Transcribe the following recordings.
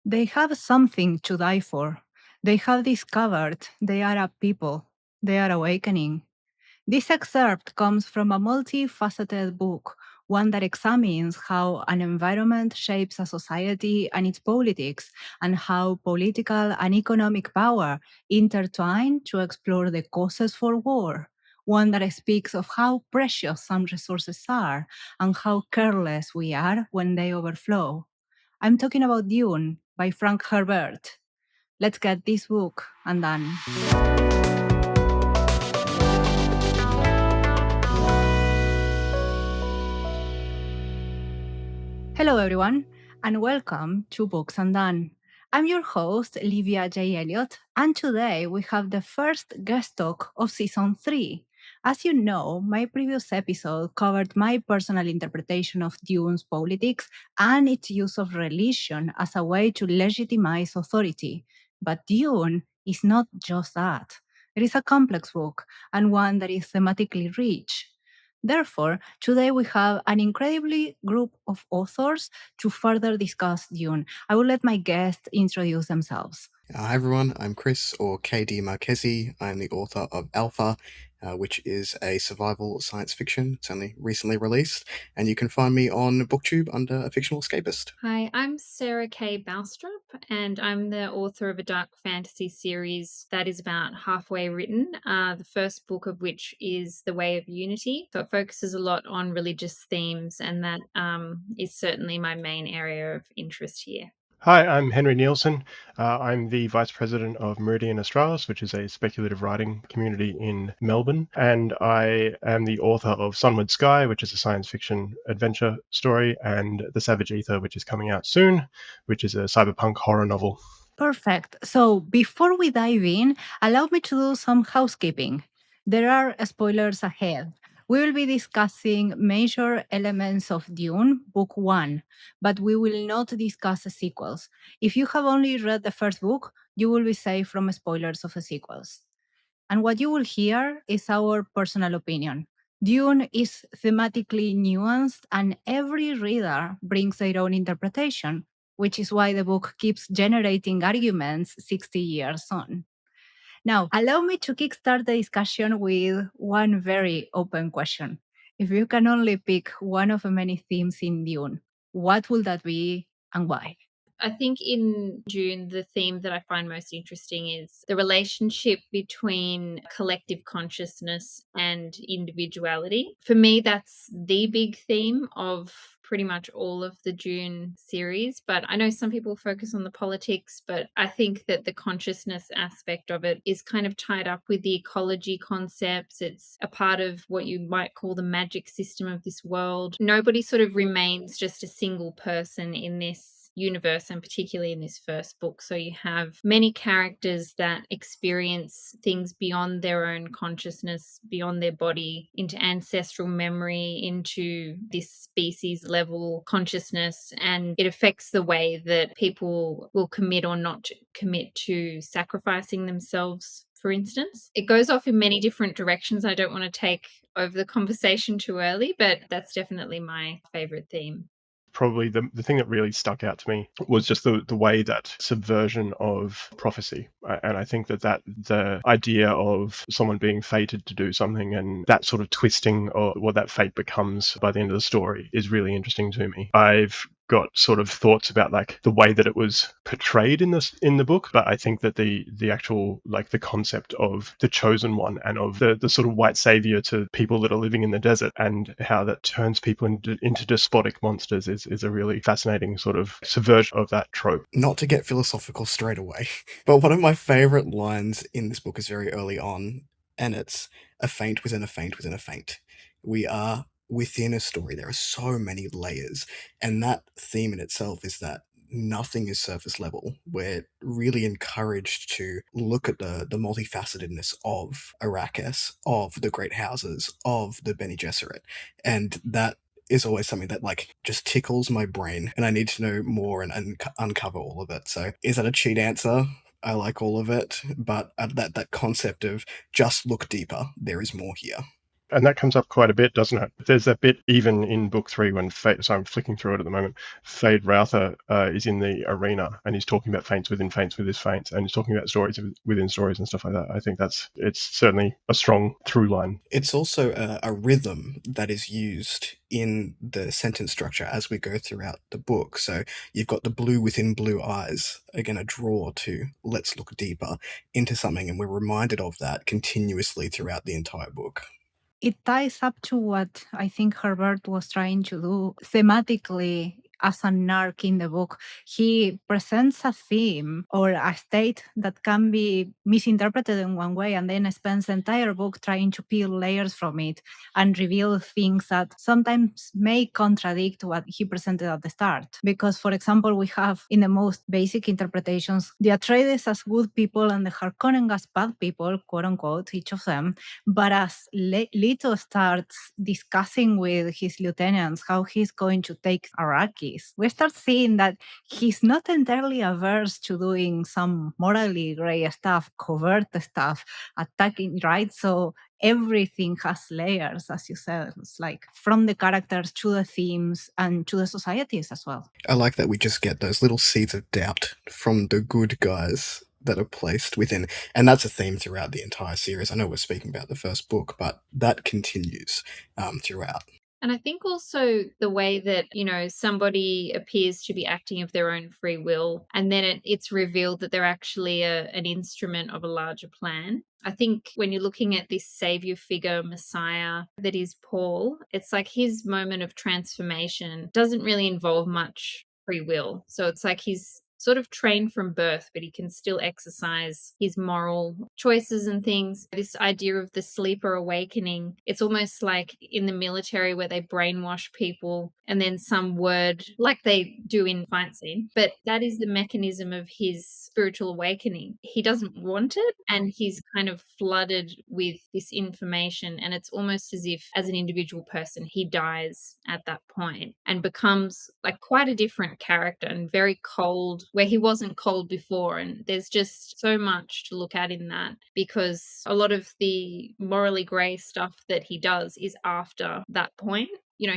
They have something to die for. They have discovered they are a people. They are awakening. This excerpt comes from a multifaceted book, one that examines how an environment shapes a society and its politics, and how political and economic power intertwine to explore the causes for war. One that speaks of how precious some resources are and how careless we are when they overflow. I'm talking about Dune by Frank Herbert. Let's get this book undone. Hello, everyone, and welcome to Books Undone. I'm your host, Livia J. Elliott, and today we have the first guest talk of Season 3. As you know, my previous episode covered my personal interpretation of Dune's politics and its use of religion as a way to legitimize authority. But Dune is not just that. It is a complex book and one that is thematically rich. Therefore, today we have an incredibly group of authors to further discuss Dune. I will let my guests introduce themselves. Hi everyone, I'm Chris, or KD Marchesi. I'm the author of Alpha, which is a survival science fiction. It's only recently released, and you can find me on BookTube under A Fictional Escapist. Hi, I'm Sarah K. Balstrup, and I'm the author of a dark fantasy series that is about halfway written, the first book of which is The Way of Unity. So it focuses a lot on religious themes, and that is certainly my main area of interest here. Hi, I'm Henry Nielsen. I'm the Vice President of Meridian Australis, which is a speculative writing community in Melbourne. And I am the author of Sunward Sky, which is a science fiction adventure story, and The Savage Ether, which is coming out soon, which is a cyberpunk horror novel. Perfect. So before we dive in, allow me to do some housekeeping. There are spoilers ahead. We will be discussing major elements of Dune, Book 1, but we will not discuss the sequels. If you have only read the first book, you will be safe from spoilers of the sequels. And what you will hear is our personal opinion. Dune is thematically nuanced, and every reader brings their own interpretation, which is why the book keeps generating arguments 60 years on. Now, allow me to kickstart the discussion with one very open question. If you can only pick one of the many themes in Dune, what would that be and why? I think in Dune, the theme that I find most interesting is the relationship between collective consciousness and individuality. For me, that's the big theme of pretty much all of the Dune series. But I know some people focus on the politics, but I think that the consciousness aspect of it is kind of tied up with the ecology concepts. It's a part of what you might call the magic system of this world. Nobody sort of remains just a single person in this universe, and particularly in this first book. So you have many characters that experience things beyond their own consciousness, beyond their body, into ancestral memory, into this species level consciousness, and it affects the way that people will commit or not commit to sacrificing themselves. For instance, it goes off in many different directions. I don't want to take over the conversation too early, but that's definitely my favorite theme. Probably the thing that really stuck out to me was just the way that subversion of prophecy. And I think that the idea of someone being fated to do something and that sort of twisting or what that fate becomes by the end of the story is really interesting to me. I've got sort of thoughts about like the way that it was portrayed in the book, but I think that the actual like the concept of the chosen one and of the sort of white savior to people that are living in the desert and how that turns people into despotic monsters is a really fascinating sort of subversion of that trope. Not to get philosophical straight away, but one of my favorite lines in this book is very early on, and it's a feint within a feint within a feint. We are within a story. There are so many layers, and that theme in itself is that nothing is surface level. We're really encouraged to look at the multifacetedness of Arrakis, of the Great Houses, of the Bene Gesserit, and that is always something that like just tickles my brain, and I need to know more and uncover all of it. So is that a cheat answer? I like all of it, but that concept of just look deeper, there is more here. And that comes up quite a bit, doesn't it? There's that bit even in book 3 when so I'm flicking through it at the moment. Fade Routher is in the arena and he's talking about feints within his feints, and he's talking about stories within stories and stuff like that. I think it's certainly a strong through line. It's also a rhythm that is used in the sentence structure as we go throughout the book. So you've got the blue within blue eyes, again, a draw to let's look deeper into something, and we're reminded of that continuously throughout the entire book. It ties up to what I think Herbert was trying to do thematically as an arc in the book. He presents a theme or a state that can be misinterpreted in one way and then spends the entire book trying to peel layers from it and reveal things that sometimes may contradict what he presented at the start. Because, for example, we have in the most basic interpretations the Atreides as good people and the Harkonnen as bad people, quote unquote, each of them. But as Leto starts discussing with his lieutenants how he's going to take Arrakis, we start seeing that he's not entirely averse to doing some morally gray stuff, covert stuff, attacking, right? So everything has layers, as you said. It's like from the characters to the themes and to the societies as well. I like that we just get those little seeds of doubt from the good guys that are placed within. And that's a theme throughout the entire series. I know we're speaking about the first book, but that continues throughout. And I think also the way that, somebody appears to be acting of their own free will, and then it's revealed that they're actually an instrument of a larger plan. I think when you're looking at this savior figure, Messiah, that is Paul, it's like his moment of transformation doesn't really involve much free will. So it's like he's sort of trained from birth, but he can still exercise his moral choices and things. This idea of the sleeper awakening, it's almost like in the military where they brainwash people and then some word, like they do in Fight Scene, but that is the mechanism of his spiritual awakening. He doesn't want it, and he's kind of flooded with this information, and it's almost as if as an individual person he dies at that point and becomes like quite a different character and very cold where he wasn't cold before. And there's just so much to look at in that, because a lot of the morally grey stuff that he does is after that point.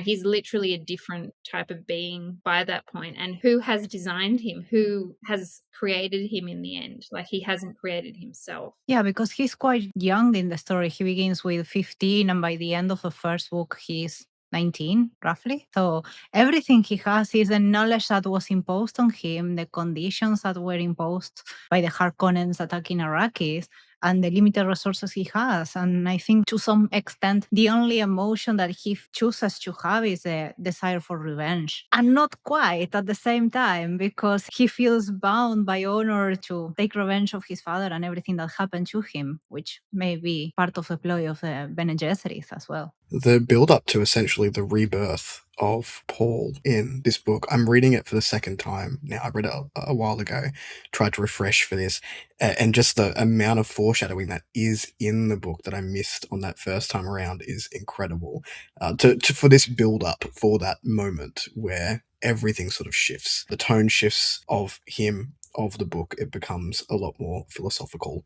He's literally a different type of being by that point. And who has designed him? Who has created him in the end? Like, he hasn't created himself. Yeah, because he's quite young in the story. He begins with 15, and by the end of the first book, he's 19, roughly. So everything he has is the knowledge that was imposed on him, the conditions that were imposed by the Harkonnens attacking Arrakis, and the limited resources he has. And I think to some extent, the only emotion that he chooses to have is a desire for revenge. And not quite at the same time, because he feels bound by honor to take revenge of his father and everything that happened to him, which may be part of the ploy of the Bene Gesserit as well. The build-up to essentially the rebirth of Paul in this book, I'm reading it for the second time now. I read it a while ago, tried to refresh for this, and just the amount of foreshadowing that is in the book that I missed on that first time around is incredible. For this build-up for that moment where everything sort of shifts, the tone shifts of him, of the book, it becomes a lot more philosophical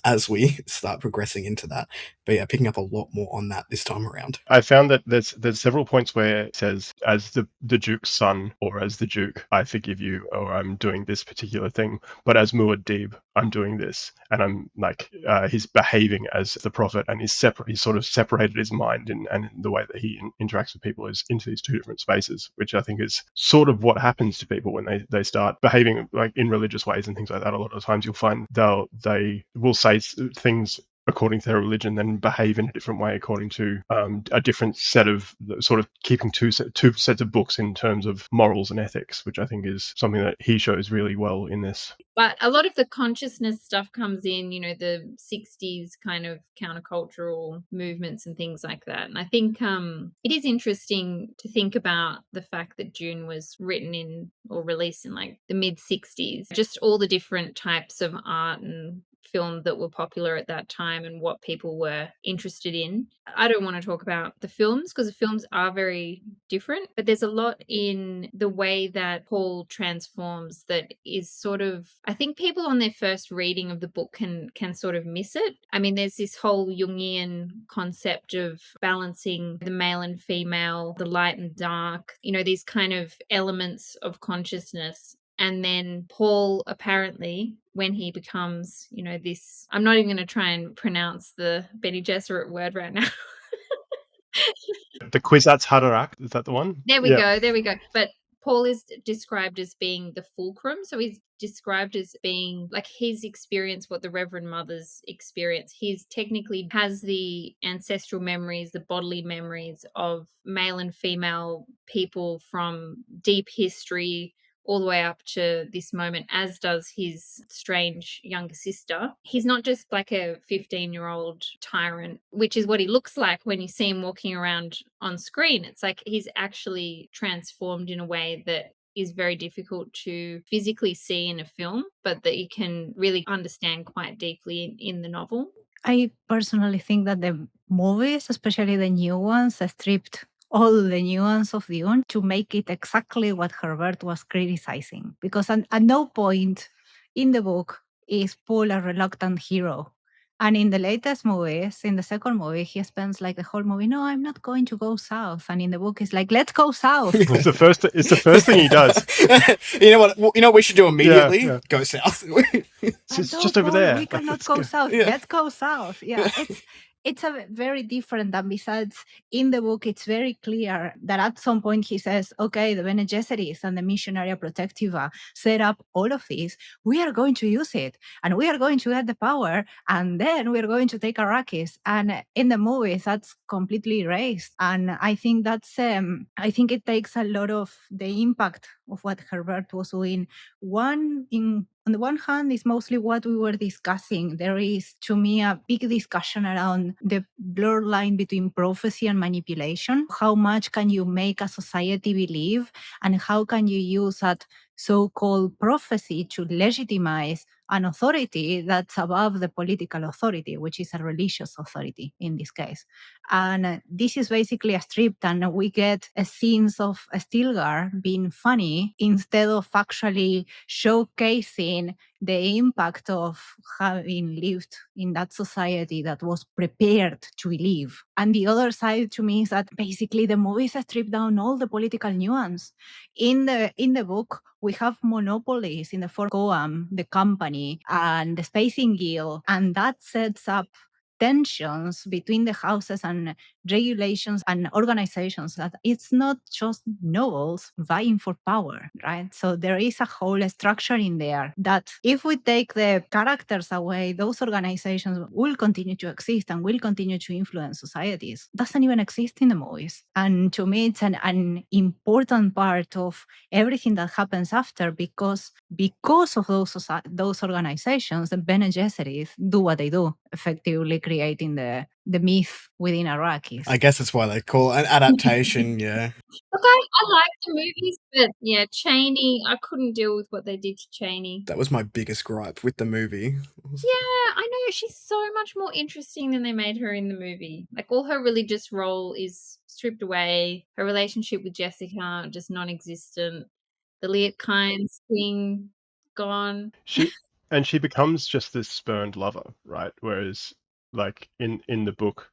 as we start progressing into that. But yeah, picking up a lot more on that this time around. I found that there's several points where it says, as the Duke's son, or as the Duke, I forgive you, or I'm doing this particular thing, but as Muad'Dib, I'm doing this. And I'm like, he's behaving as the prophet, and he's sort of separated his mind and the way that he interacts with people is into these two different spaces, which I think is sort of what happens to people when they start behaving like in religious ways and things like that. A lot of times you'll find they will say things according to their religion, then behave in a different way according to a different set of sort of keeping two sets of books in terms of morals and ethics, which I think is something that he shows really well in this. But a lot of the consciousness stuff comes in, the 60s kind of countercultural movements and things like that. And I think it is interesting to think about the fact that Dune was written in or released in like the mid 60s, just all the different types of art and film that were popular at that time and what people were interested in. I don't want to talk about the films because the films are very different, but there's a lot in the way that Paul transforms that is sort of, I think people on their first reading of the book can sort of miss it. I mean, there's this whole Jungian concept of balancing the male and female, the light and dark, these kind of elements of consciousness. And then Paul, apparently, when he becomes, this, I'm not even going to try and pronounce the Bene Gesserit word right now. The Kwisatz Haderach, is that the one? There we go. But Paul is described as being the fulcrum. So he's described as being like his experience, what the Reverend Mother's experience. He's technically has the ancestral memories, the bodily memories of male and female people from deep history all the way up to this moment, as does his strange younger sister. He's not just like a 15-year-old tyrant, which is what he looks like when you see him walking around on screen. It's like he's actually transformed in a way that is very difficult to physically see in a film, but that you can really understand quite deeply in the novel. I personally think that the movies, especially the new ones, stripped all the nuance of Dune to make it exactly what Herbert was criticizing. Because at no point in the book is Paul a reluctant hero. And in the latest movies, in the second movie, he spends like the whole movie, no, I'm not going to go south. And in the book, it's like, let's go south. It's the first thing he does. You know what we should do immediately? Yeah. Go south. It's just over there. We cannot go south. Yeah. Let's go south. Yeah, it's a very different. And besides, in the book, it's very clear that at some point he says, okay, the Bene Gesserit and the Missionaria Protectiva set up all of this. We are going to use it and we are going to get the power and then we're going to take Arrakis. And in the movies, that's completely erased. And I think that's, I think it takes a lot of the impact of what Herbert was doing. On the one hand, is mostly what we were discussing. There is, to me, a big discussion around the blurred line between prophecy and manipulation. How much can you make a society believe, and how can you use that so-called prophecy to legitimize an authority that's above the political authority, which is a religious authority in this case. And this is basically a strip, and we get scenes of Stilgar being funny instead of actually showcasing the impact of having lived in that society that was prepared to believe. And the other side to me is that basically the movies strip down all the political nuance. In the book, we have monopolies in the form of Coam, the company, and the Spacing Guild, and that sets up tensions between the houses and regulations and organizations, that it's not just nobles vying for power, right? So there is a whole structure in there that if we take the characters away, those organizations will continue to exist and will continue to influence societies. Doesn't even exist in the movies. And to me, it's an important part of everything that happens after, because of those organizations, the Bene Gesserit do what they do, effectively creating the myth within Arrakis. I guess that's why they call it an adaptation. Yeah. Look, I like the movies, but yeah, Chaney, I couldn't deal with what they did to Chaney. That was my biggest gripe with the movie. Yeah, I know. She's so much more interesting than they made her in the movie. Like, all her religious role is stripped away. Her relationship with Jessica, just non-existent. The Liet Kynes thing, gone. She becomes just this spurned lover, right? Whereas, like, in the book,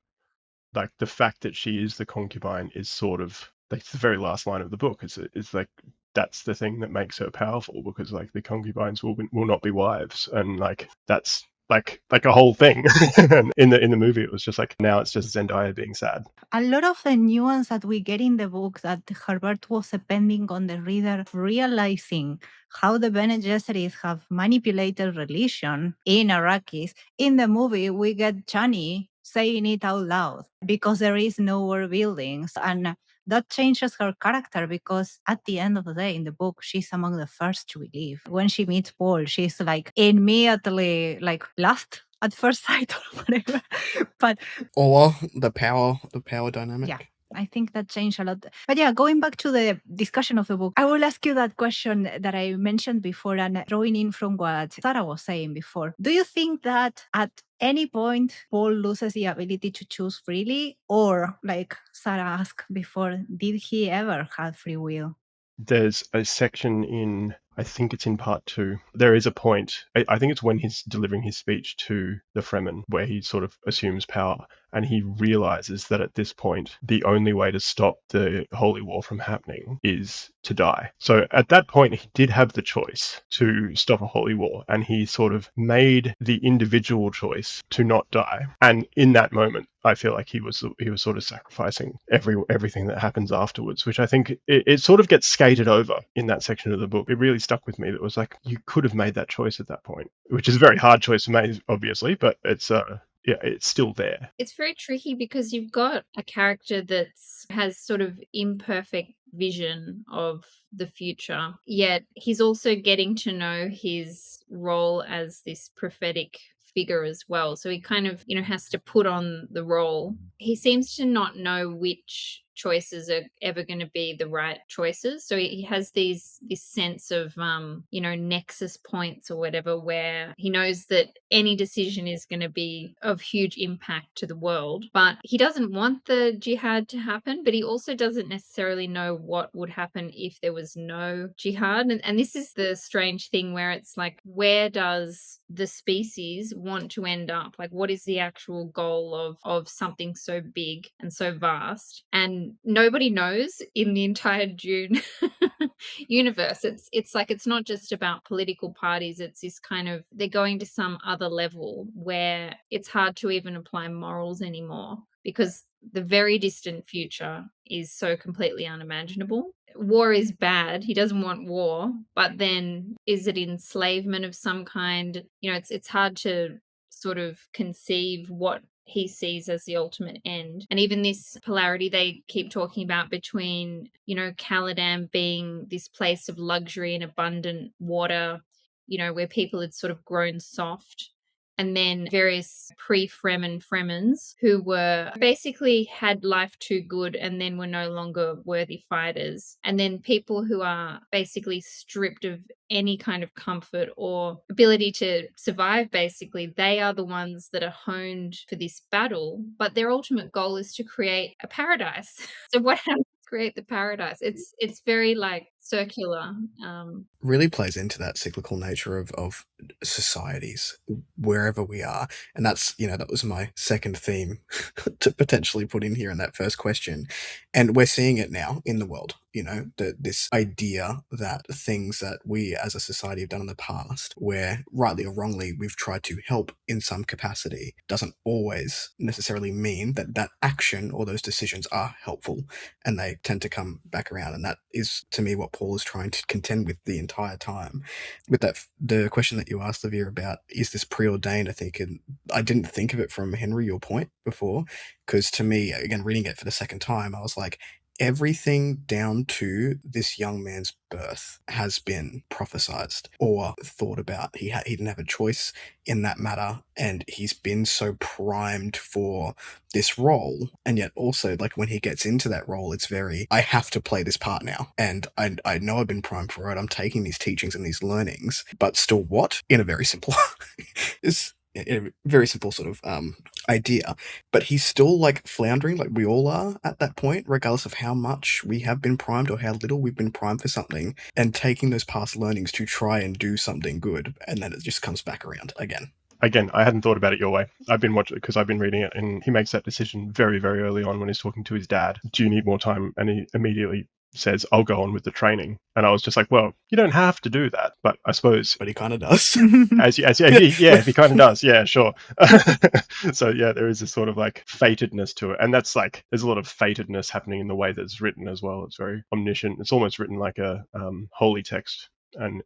like, the fact that she is the concubine is sort of, like, the very last line of the book. It's like, that's the thing that makes her powerful, because, like, the concubines will not be wives, and, like, that's like a whole thing. And in the movie, it was just like, now it's just Zendaya being sad. A lot of the nuance that we get in the book, that Herbert was depending on the reader realizing how the Bene Gesserit have manipulated religion in Arrakis. In the movie, we get Chani saying it out loud because there is no world buildings, and that changes her character, because at the end of the day, in the book, she's among the first to believe. When she meets Paul, she's like immediately like lost at first sight or whatever. But or the power dynamic. Yeah. I think that changed a lot. But yeah, going back to the discussion of the book, I will ask you that question that I mentioned before and drawing in from what Sarah was saying before. Do you think that at any point Paul loses the ability to choose freely? Or, like Sarah asked before, did he ever have free will? There's a section in, I think it's in part 2. There is a point, I think it's when he's delivering his speech to the Fremen, where he sort of assumes power, and he realizes that at this point, the only way to stop the Holy War from happening is to die. So at that point, he did have the choice to stop a Holy War, and he sort of made the individual choice to not die. And in that moment, I feel like he was sort of sacrificing everything that happens afterwards, which I think it sort of gets skated over in that section of the book. It really stuck with me. That was like, you could have made that choice at that point, which is a very hard choice to make, obviously, but it's it's still there. It's very tricky because you've got a character that has sort of imperfect vision of the future, yet he's also getting to know his role as this prophetic figure as well. So he kind of, has to put on the role. He seems to not know which choices are ever going to be the right choices. So he has this sense of nexus points or whatever, where he knows that any decision is going to be of huge impact to the world, but he doesn't want the jihad to happen, but he also doesn't necessarily know what would happen if there was no jihad. And this is the strange thing, where it's like, where does the species want to end up? Like, what is the actual goal of something so big and so vast? And nobody knows in the entire Dune universe. It's like, it's not just about political parties. It's this kind of, they're going to some other level where it's hard to even apply morals anymore, because the very distant future is so completely unimaginable. War is bad. He doesn't want war, but then is it enslavement of some kind? It's hard to sort of conceive what he sees as the ultimate end. And even this polarity they keep talking about between, Caladan being this place of luxury and abundant water, where people had sort of grown soft, and then various pre-Fremen Fremens who were basically had life too good and then were no longer worthy fighters. And then people who are basically stripped of any kind of comfort or ability to survive, basically, they are the ones that are honed for this battle. But their ultimate goal is to create a paradise. So what happens to create the paradise? It's very like circular. Really plays into that cyclical nature of societies wherever we are, and that's that was my second theme to potentially put in here in that first question, and we're seeing it now in the world. This idea that things that we as a society have done in the past, where rightly or wrongly we've tried to help in some capacity, doesn't always necessarily mean that that action or those decisions are helpful, and they tend to come back around. And that is, to me, what Paul is trying to contend with the entire time. With that, the question that you asked, Livia, about is this preordained, I think, and I didn't think of it from Henry, your point before, because to me, again, reading it for the second time, I was like, everything down to this young man's birth has been prophesized or thought about. He didn't have a choice in that matter, and he's been so primed for this role. And yet also, like, when he gets into that role, it's very, I have to play this part now, and I know I've been primed for it. I'm taking these teachings and these learnings, but still what? In a very simple is in a very simple sort of idea, but he's still like floundering, like we all are at that point, regardless of how much we have been primed or how little we've been primed for something, and taking those past learnings to try and do something good, and then it just comes back around again. Again, I hadn't thought about it your way. I've been watching it because I've been reading it, and he makes that decision very, very early on when he's talking to his dad. Do you need more time? And he immediately says, I'll go on with the training. And I was just like, well, you don't have to do that, but I suppose. But he kind of does. He kind of does. Yeah, sure. So yeah, there is a sort of like fatedness to it. And that's like, there's a lot of fatedness happening in the way that it's written as well. It's very omniscient. It's almost written like a holy text. And,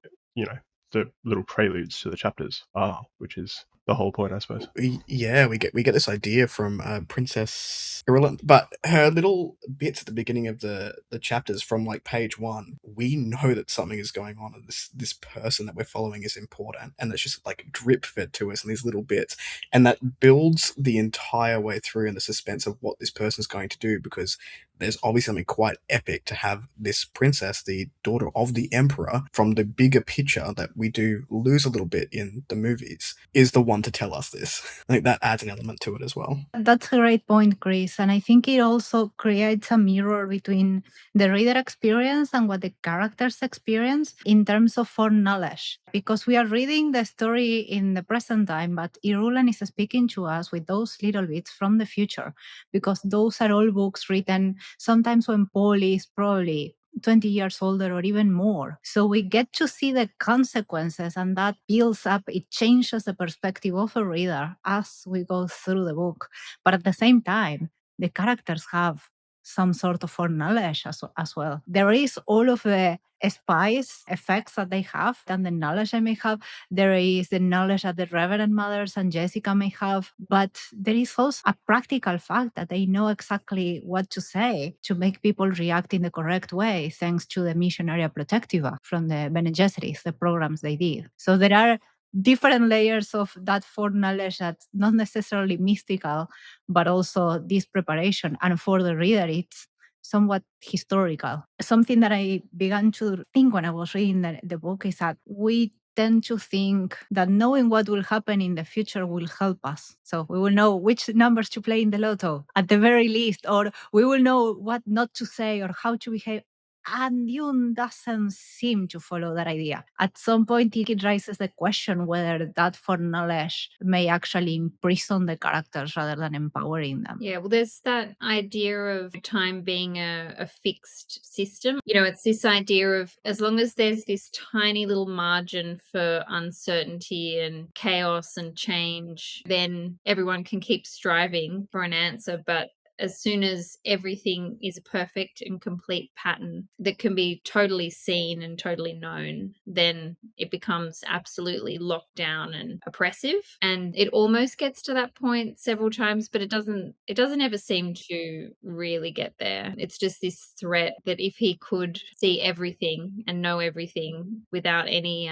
the little preludes to the chapters are, which is the whole point, I suppose. we get this idea from Princess Irulan, but her little bits at the beginning of the chapters from like page 1, we know that something is going on, and this person that we're following is important, and it's just like drip fed to us in these little bits, and that builds the entire way through in the suspense of what this person's going to do, because there's obviously something quite epic to have this princess, the daughter of the emperor, from the bigger picture that we do lose a little bit in the movies, is the one to tell us this. I think that adds an element to it as well. That's a great point, Chris. And I think it also creates a mirror between the reader experience and what the characters experience in terms of foreknowledge. Because we are reading the story in the present time, but Irulan is speaking to us with those little bits from the future, because those are all books written sometimes when Paul is probably 20 years older or even more. So we get to see the consequences, and that builds up, it changes the perspective of a reader as we go through the book. But at the same time, the characters have some sort of foreknowledge as well. There is all of the spice effects that they have and the knowledge they may have. There is the knowledge that the Reverend Mothers and Jessica may have, but there is also a practical fact that they know exactly what to say to make people react in the correct way, thanks to the Missionaria Protectiva from the Bene Gesserit, the programs they did. So there are different layers of that foreknowledge that's not necessarily mystical, but also this preparation. And for the reader, it's somewhat historical. Something that I began to think when I was reading the book is that we tend to think that knowing what will happen in the future will help us. So we will know which numbers to play in the lotto at the very least, or we will know what not to say or how to behave. And Dune doesn't seem to follow that idea. At some point, it raises the question whether that foreknowledge may actually imprison the characters rather than empowering them. Yeah, well, there's that idea of time being a fixed system. You know, it's this idea of as long as there's this tiny little margin for uncertainty and chaos and change, then everyone can keep striving for an answer. But as soon as everything is a perfect and complete pattern that can be totally seen and totally known, then it becomes absolutely locked down and oppressive. And it almost gets to that point several times, but it doesn't ever seem to really get there. It's just this threat that if he could see everything and know everything without any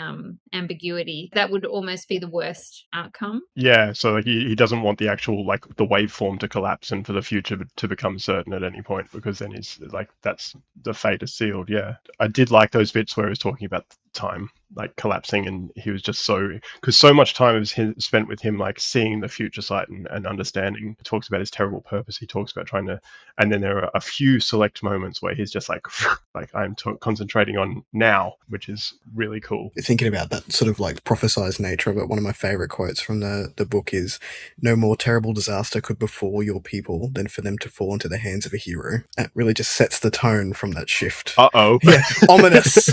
ambiguity, that would almost be the worst outcome. Yeah, so like he doesn't want the actual like the waveform to collapse and for the future to become certain at any point, because then he's like, that's the fate is sealed. Yeah, I did like those bits where he was talking about time like collapsing, and he was just because so much time was spent with him like seeing the future sight and understanding. He talks about his terrible purpose. He talks about trying to, and then there are a few select moments where he's just like I'm concentrating on now, which is really cool. Thinking about that sort of like prophesized nature of it, one of my favorite quotes from the book is, "No more terrible disaster could befall your people than for them to fall into the hands of a hero." That really just sets the tone from that shift. Uh-oh. Yeah, ominous.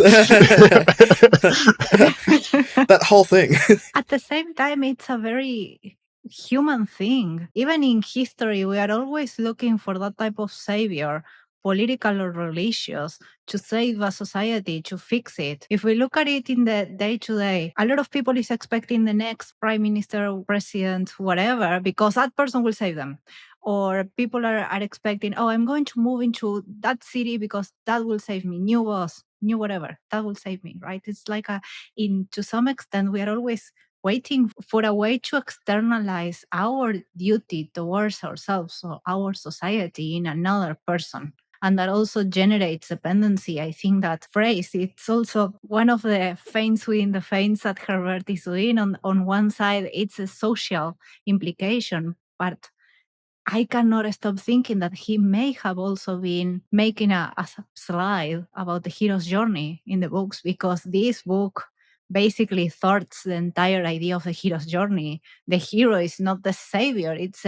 That whole thing. At the same time, it's a very human thing. Even in history, we are always looking for that type of savior, political or religious, to save a society, to fix it. If we look at it in the day-to-day, a lot of people is expecting the next prime minister, president, whatever, because that person will save them. Or people are expecting, oh, I'm going to move into that city because that will save me. New boss, new whatever, that will save me, right? It's like to some extent, we are always waiting for a way to externalize our duty towards ourselves or our society in another person. And that also generates dependency. I think that phrase, it's also one of the feints within the feints that Herbert is doing. On one side, it's a social implication, but I cannot stop thinking that he may have also been making a slide about the hero's journey in the books, because this book basically thwarts the entire idea of the hero's journey. The hero is not the savior. It's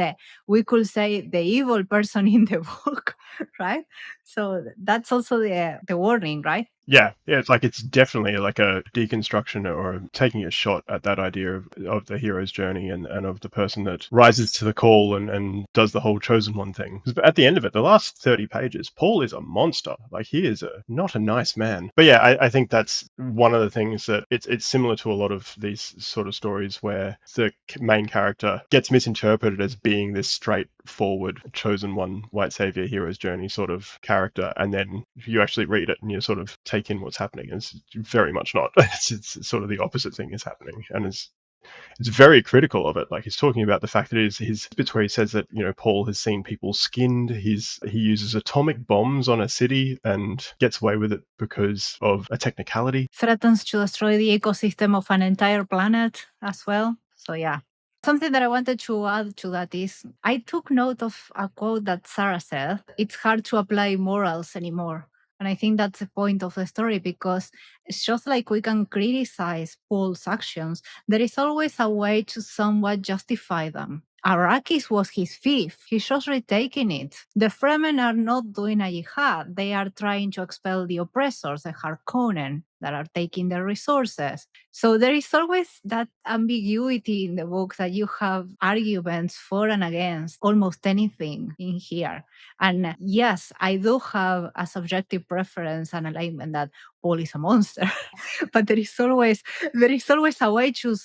we could say the evil person in the book, right? So that's also the warning, right? Yeah, it's like it's definitely like a deconstruction or taking a shot at that idea of the hero's journey and of the person that rises to the call and does the whole chosen one thing. Because at the end of it, the last 30 pages, Paul is a monster. Like he is not a nice man. But yeah, I think that's one of the things that it's similar to a lot of these sort of stories where the main character gets misinterpreted as being this straightforward chosen one white savior hero's journey sort of character, and then you actually read it and you sort of take in what's happening. It's very much not. It's sort of the opposite thing is happening, and it's very critical of it. Like he's talking about the fact that his bits where he says that Paul has seen people skinned. He uses atomic bombs on a city and gets away with it because of a technicality. Threatens to destroy the ecosystem of an entire planet as well. So yeah. Something that I wanted to add to that is I took note of a quote that Sarah said. It's hard to apply morals anymore. And I think that's the point of the story, because it's just like we can criticize Paul's actions, there is always a way to somewhat justify them. Arrakis was his fief. He's just retaking it. The Fremen are not doing a jihad. They are trying to expel the oppressors, the Harkonnen, that are taking their resources. So there is always that ambiguity in the book that you have arguments for and against almost anything in here. And yes, I do have a subjective preference and alignment that Paul is a monster, but there is always a way to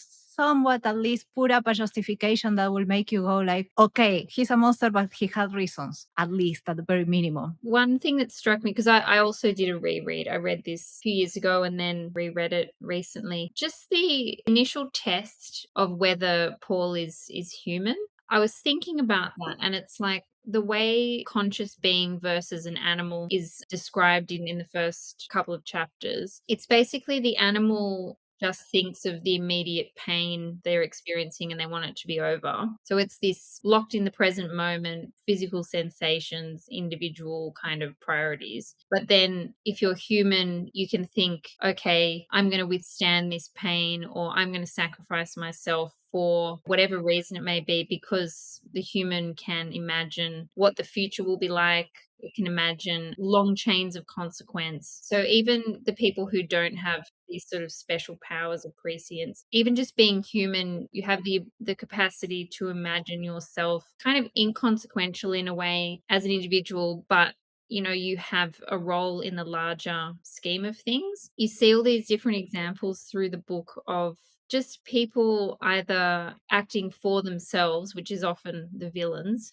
somewhat at least put up a justification that will make you go like, okay, he's a monster, but he had reasons, at least at the very minimum. One thing that struck me, because I also did a reread. I read this a few years ago and then reread it recently. Just the initial test of whether Paul is human. I was thinking about that, and it's like the way conscious being versus an animal is described in the first couple of chapters. It's basically the animal just thinks of the immediate pain they're experiencing and they want it to be over. So it's this locked in the present moment, physical sensations, individual kind of priorities. But then if you're human, you can think, okay, I'm going to withstand this pain, or I'm going to sacrifice myself for whatever reason it may be, because the human can imagine what the future will be like. It can imagine long chains of consequence. So even the people who don't have these sort of special powers or prescience, even just being human, you have the capacity to imagine yourself kind of inconsequential in a way as an individual, but you have a role in the larger scheme of things. You see all these different examples through the book of just people either acting for themselves, which is often the villains,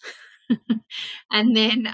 and then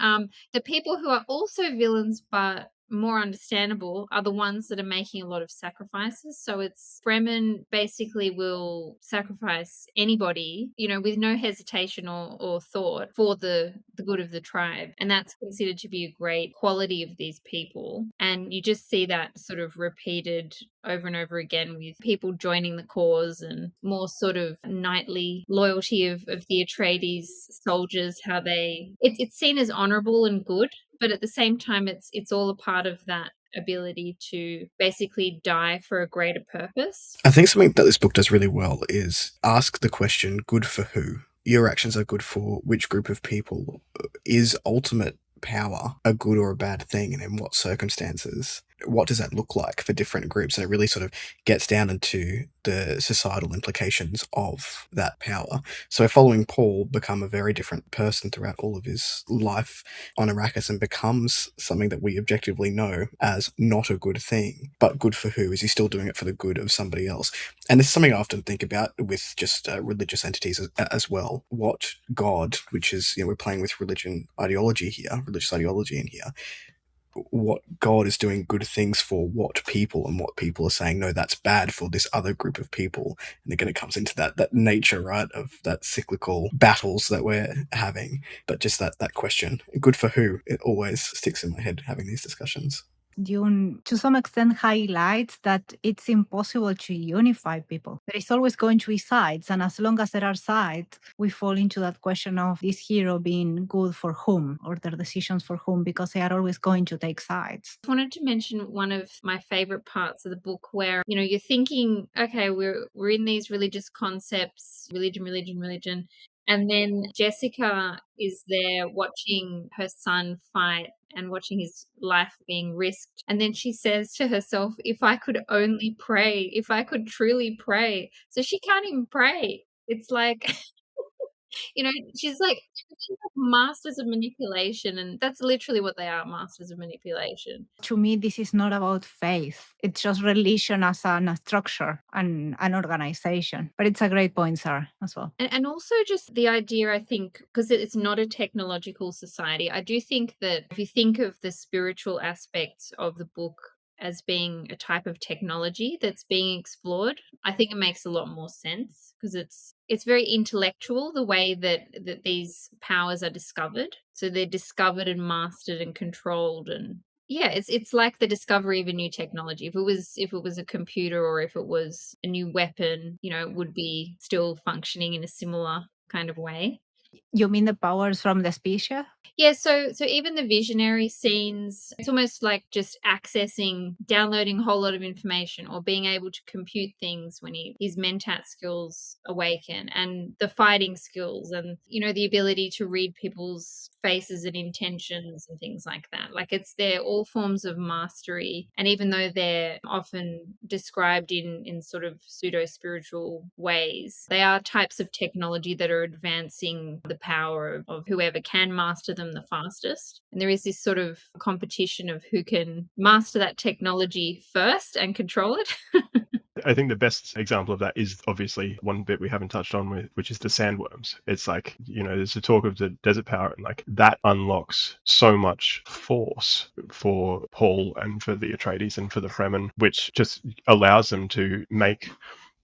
the people who are also villains but more understandable are the ones that are making a lot of sacrifices. So it's Fremen basically will sacrifice anybody, with no hesitation or thought for the good of the tribe. And that's considered to be a great quality of these people. And you just see that sort of repeated over and over again with people joining the cause and more sort of knightly loyalty of the Atreides soldiers, how it's seen as honorable and good, but at the same time it's all a part of that ability to basically die for a greater purpose. I think something that this book does really well is ask the question, good for who? Your actions are good for which group of people? Is ultimate power a good or a bad thing, and in what circumstances? What does that look like for different groups? And it really sort of gets down into the societal implications of that power. So following Paul become a very different person throughout all of his life on Arrakis, and becomes something that we objectively know as not a good thing, but good for who? Is he still doing it for the good of somebody else? And this is something I often think about with just religious entities as well. What God, which is, we're playing with religious ideology in here, what God is doing good things for what people, and what people are saying, no, that's bad for this other group of people. And again, it comes into that nature, right, of that cyclical battles that we're having. But just that question, good for who, it always sticks in my head having these discussions. Dune, to some extent, highlights that it's impossible to unify people. There is always going to be sides, and as long as there are sides, we fall into that question of this hero being good for whom, or their decisions for whom, because they are always going to take sides. I wanted to mention one of my favorite parts of the book where, you're thinking, okay, we're in these religious concepts, religion, And then Jessica is there watching her son fight and watching his life being risked. And then she says to herself, if I could only pray, if I could truly pray. So she can't even pray. It's like, she's like masters of manipulation. And that's literally what they are, masters of manipulation. To me, this is not about faith. It's just religion as a structure and an organization. But it's a great point, Sarah, as well. And also just the idea, I think, because it's not a technological society, I do think that if you think of the spiritual aspects of the book as being a type of technology that's being explored, I think it makes a lot more sense because it's very intellectual the way that these powers are discovered. So they're discovered and mastered and controlled, and yeah, it's like the discovery of a new technology. If it was a computer or if it was a new weapon, it would be still functioning in a similar kind of way. You mean the powers from the species? Yeah, so even the visionary scenes, it's almost like just downloading a whole lot of information or being able to compute things when his mentat skills awaken, and the fighting skills and, the ability to read people's faces and intentions and things like that. Like they're all forms of mastery. And even though they're often described in sort of pseudo-spiritual ways, they are types of technology that are advancing the power of whoever can master them the fastest. And there is this sort of competition of who can master that technology first and control it. I think the best example of that is obviously one bit we haven't touched on, which is the sandworms. It's like, there's a talk of the desert power, and like that unlocks so much force for Paul and for the Atreides and for the Fremen, which just allows them to make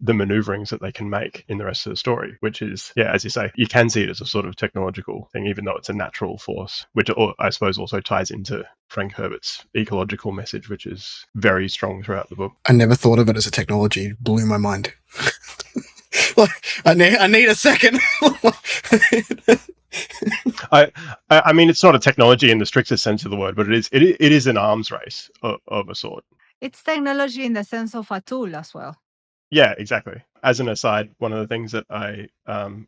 the maneuverings that they can make in the rest of the story, which is, yeah, as you say, you can see it as a sort of technological thing, even though it's a natural force, which I suppose also ties into Frank Herbert's ecological message, which is very strong throughout the book. I never thought of it as a technology. It blew my mind. I need a second. I mean, it's not a technology in the strictest sense of the word, but it is an arms race of a sort. It's technology in the sense of a tool as well. Yeah, exactly. As an aside, one of the things that I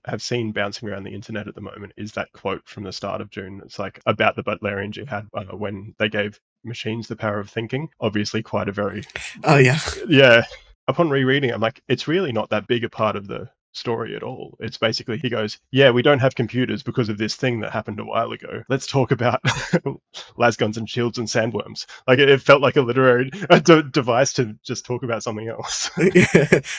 have seen bouncing around the internet at the moment is that quote from the start of Dune. It's like about the Butlerian jihad when they gave machines the power of thinking. Obviously, quite a very... Oh, yeah. Yeah. Upon rereading, I'm like, it's really not that big a part of the story at all. It's basically, he goes, yeah, we don't have computers because of this thing that happened a while ago. Let's talk about lasguns and shields and sandworms. Like it felt like a literary device to just talk about something else.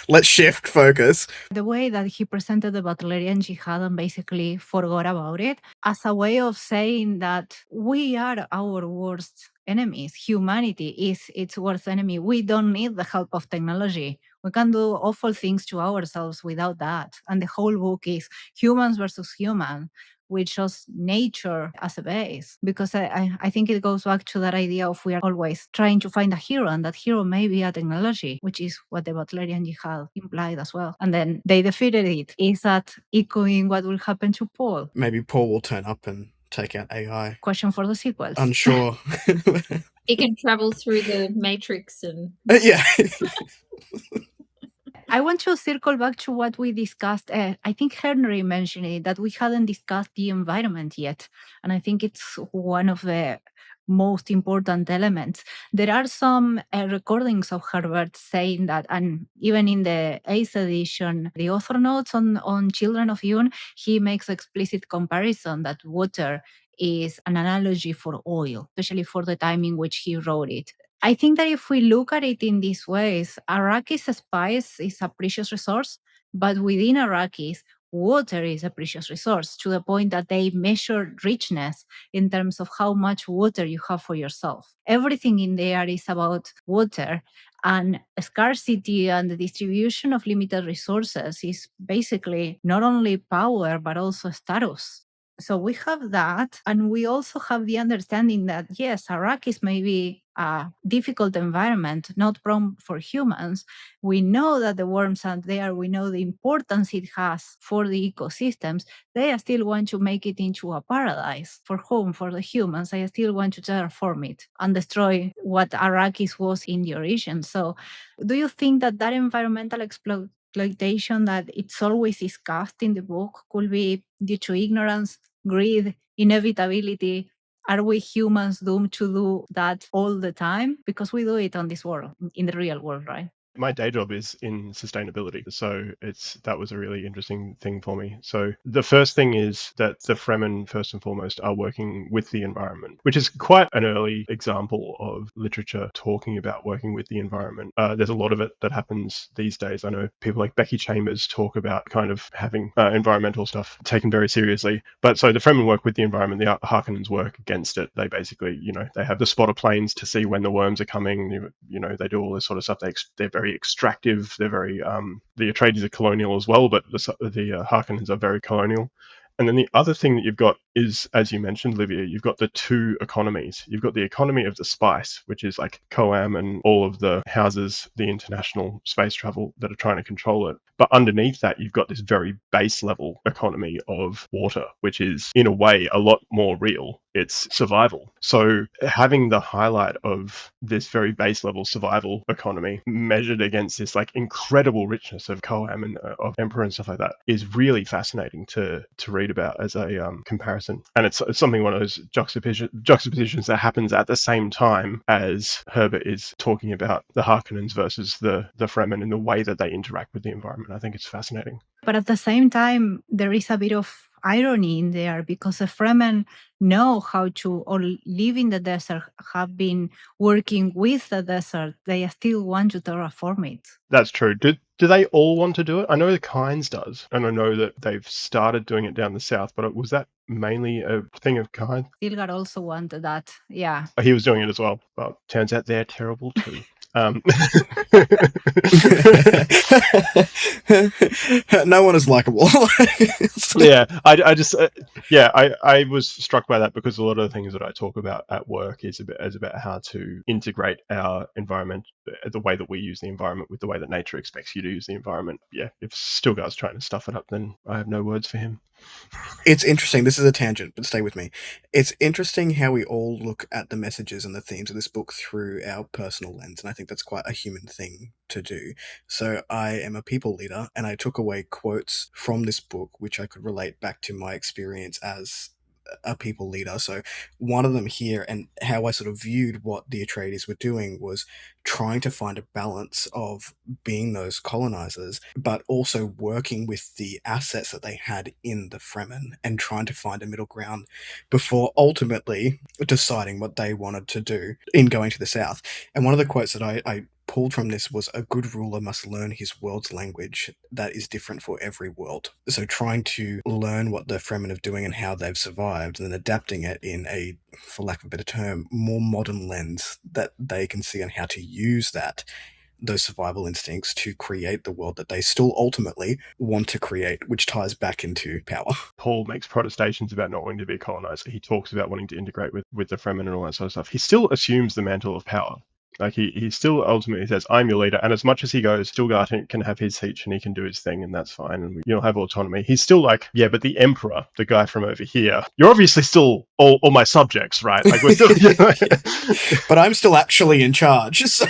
Let's shift focus. The way that he presented the Butlerian Jihad and basically forgot about it as a way of saying that we are our worst enemies. Humanity is its worst enemy. We don't need the help of technology. We can do awful things to ourselves without that. And the whole book is humans versus human, with just nature as a base. Because I think it goes back to that idea of we are always trying to find a hero, and that hero may be a technology, which is what the Butlerian Jihad implied as well. And then they defeated it. Is that echoing what will happen to Paul? Maybe Paul will turn up and take out AI. Question for the sequels. Unsure. He can travel through the Matrix and... Yeah. I want to circle back to what we discussed. I think Henry mentioned it, that we hadn't discussed the environment yet. And I think it's one of the most important elements. There are some recordings of Herbert saying that, and even in the 8th edition, the author notes on Children of Dune, he makes explicit comparison that water is an analogy for oil, especially for the time in which he wrote it. I think that if we look at it in these ways, Arrakis spice is a precious resource, but within Arrakis, water is a precious resource to the point that they measure richness in terms of how much water you have for yourself. Everything in there is about water, and scarcity and the distribution of limited resources is basically not only power, but also status. So we have that, and we also have the understanding that, yes, Arrakis may be a difficult environment, not prone for humans. We know that the worms are there. We know the importance it has for the ecosystems. They still want to make it into a paradise for whom? For the humans. They still want to terraform it and destroy what Arrakis was in the origin. So do you think that environmental exploitation that it's always discussed in the book could be due to ignorance, greed, inevitability. Are we humans doomed to do that all the time? Because we do it on this world, in the real world, right? My day job is in sustainability, so that was a really interesting thing for me. So the first thing is that the Fremen, first and foremost, are working with the environment, which is quite an early example of literature talking about working with the environment. There's a lot of it that happens these days. I know people like Becky Chambers talk about kind of having environmental stuff taken very seriously. But so the Fremen work with the environment, the Harkonnens work against it. They basically, they have the spotter planes to see when the worms are coming. They do all this sort of stuff. They're very extractive. They're very the Atreides are colonial as well, but the Harkonnens are very colonial. And then the other thing that you've got is, as you mentioned, Livia, you've got the two economies. You've got the economy of the spice, which is like Coam and all of the houses, the international space travel that are trying to control it. But underneath that, you've got this very base level economy of water, which is in a way a lot more real. It's survival. So having the highlight of this very base level survival economy measured against this like incredible richness of Coam and of Emperor and stuff like that is really fascinating to read about as a comparison. And it's something, one of those juxtapositions that happens at the same time as Herbert is talking about the Harkonnens versus the Fremen and the way that they interact with the environment. I think it's fascinating. But at the same time, there is a bit of irony in there because the Fremen know how to, or live in the desert, have been working with the desert. They still want to terraform it. That's true. Do they all want to do it? I know the Kynes does, and I know that they've started doing it down the south, but was that mainly a thing of Kynes? Stilgar also wanted that, yeah. He was doing it as well, but turns out they're terrible too. No one is likable. Yeah, I was struck by that because a lot of the things that I talk about at work is about how to integrate our environment, the way that we use the environment, with the way that nature expects you to use the environment. Yeah, if Stilgar's trying to stuff it up, then I have no words for him. It's interesting. This is a tangent, but stay with me. It's interesting how we all look at the messages and the themes of this book through our personal lens, and I think that's quite a human thing to do. So I am a people leader, and I took away quotes from this book which I could relate back to my experience as a people leader. So one of them here, and how I sort of viewed what the Atreides were doing, was trying to find a balance of being those colonizers, but also working with the assets that they had in the Fremen and trying to find a middle ground before ultimately deciding what they wanted to do in going to the south. And one of the quotes that I pulled from this was, "A good ruler must learn his world's language that is different for every world." So trying to learn what the Fremen are doing and how they've survived, and then adapting it in a, for lack of a better term, more modern lens that they can see, and how to use those survival instincts to create the world that they still ultimately want to create, which ties back into power. Paul makes protestations about not wanting to be a colonizer. He talks about wanting to integrate with the Fremen and all that sort of stuff. He still assumes the mantle of power. Like he still ultimately says, "I'm your leader," and as much as he goes, Stilgar can have his teach and he can do his thing, and that's fine, and you'll have autonomy. He's still like, "Yeah, but the Emperor, the guy from over here, you're obviously still all my subjects, right? Like we're still." But I'm still actually in charge, so.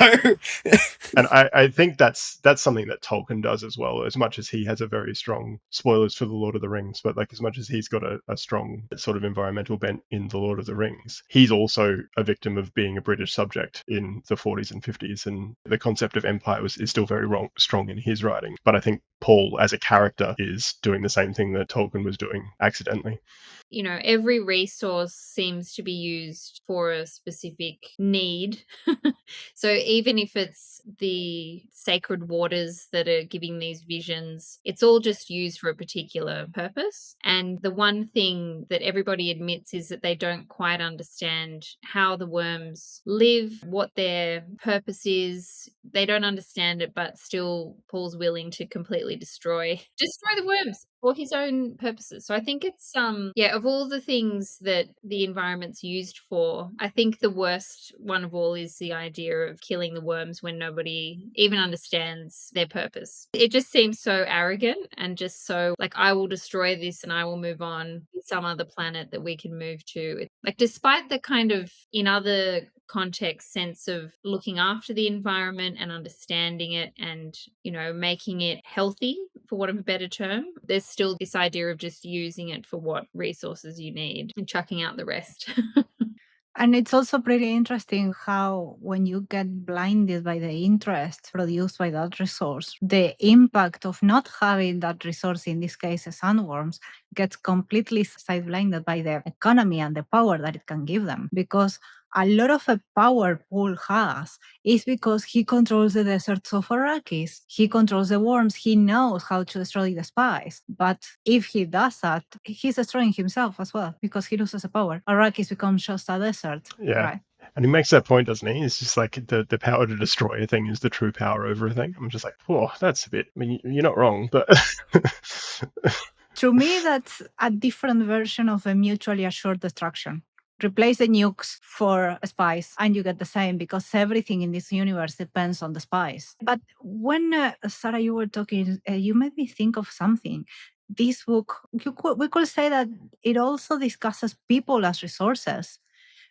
And I think that's something that Tolkien does as well. As much as he has a very strong, spoilers for the Lord of the Rings, but like as much as he's got a strong sort of environmental bent in the Lord of the Rings, he's also a victim of being a British subject in the 40s and 50s, and the concept of empire is still very strong in his writing. But I think Paul as a character is doing the same thing that Tolkien was doing accidentally. Every resource seems to be used for a specific need. So even if it's the sacred waters that are giving these visions, it's all just used for a particular purpose. And the one thing that everybody admits is that they don't quite understand how the worms live, what their purpose is. They don't understand it, but still Paul's willing to completely destroy the worms for his own purposes. So I think it's of all the things that the environment's used for, I think the worst one of all is the idea of killing the worms when nobody even understands their purpose. It just seems so arrogant and just so like, I will destroy this and I will move on to some other planet that we can move to. Like, despite the kind of, in other context sense of looking after the environment and understanding it and, making it healthy, for want of a better term, there's still this idea of just using it for what resources you need and chucking out the rest. And it's also pretty interesting how when you get blinded by the interest produced by that resource, the impact of not having that resource, in this case, sandworms, gets completely side-blinded by the economy and the power that it can give them. Because a lot of a power Paul has is because he controls the deserts of Arrakis. He controls the worms. He knows how to destroy the spice. But if he does that, he's destroying himself as well because he loses the power. Arrakis becomes just a desert. Yeah. Right. And he makes that point, doesn't he? It's just like the power to destroy a thing is the true power over a thing. I'm just like, oh, that's a bit, I mean, you're not wrong, but... To me, that's a different version of a mutually assured destruction. Replace the nukes for a spice and you get the same because everything in this universe depends on the spice. But when, Sarah, you were talking, you made me think of something. This book, we could say that it also discusses people as resources.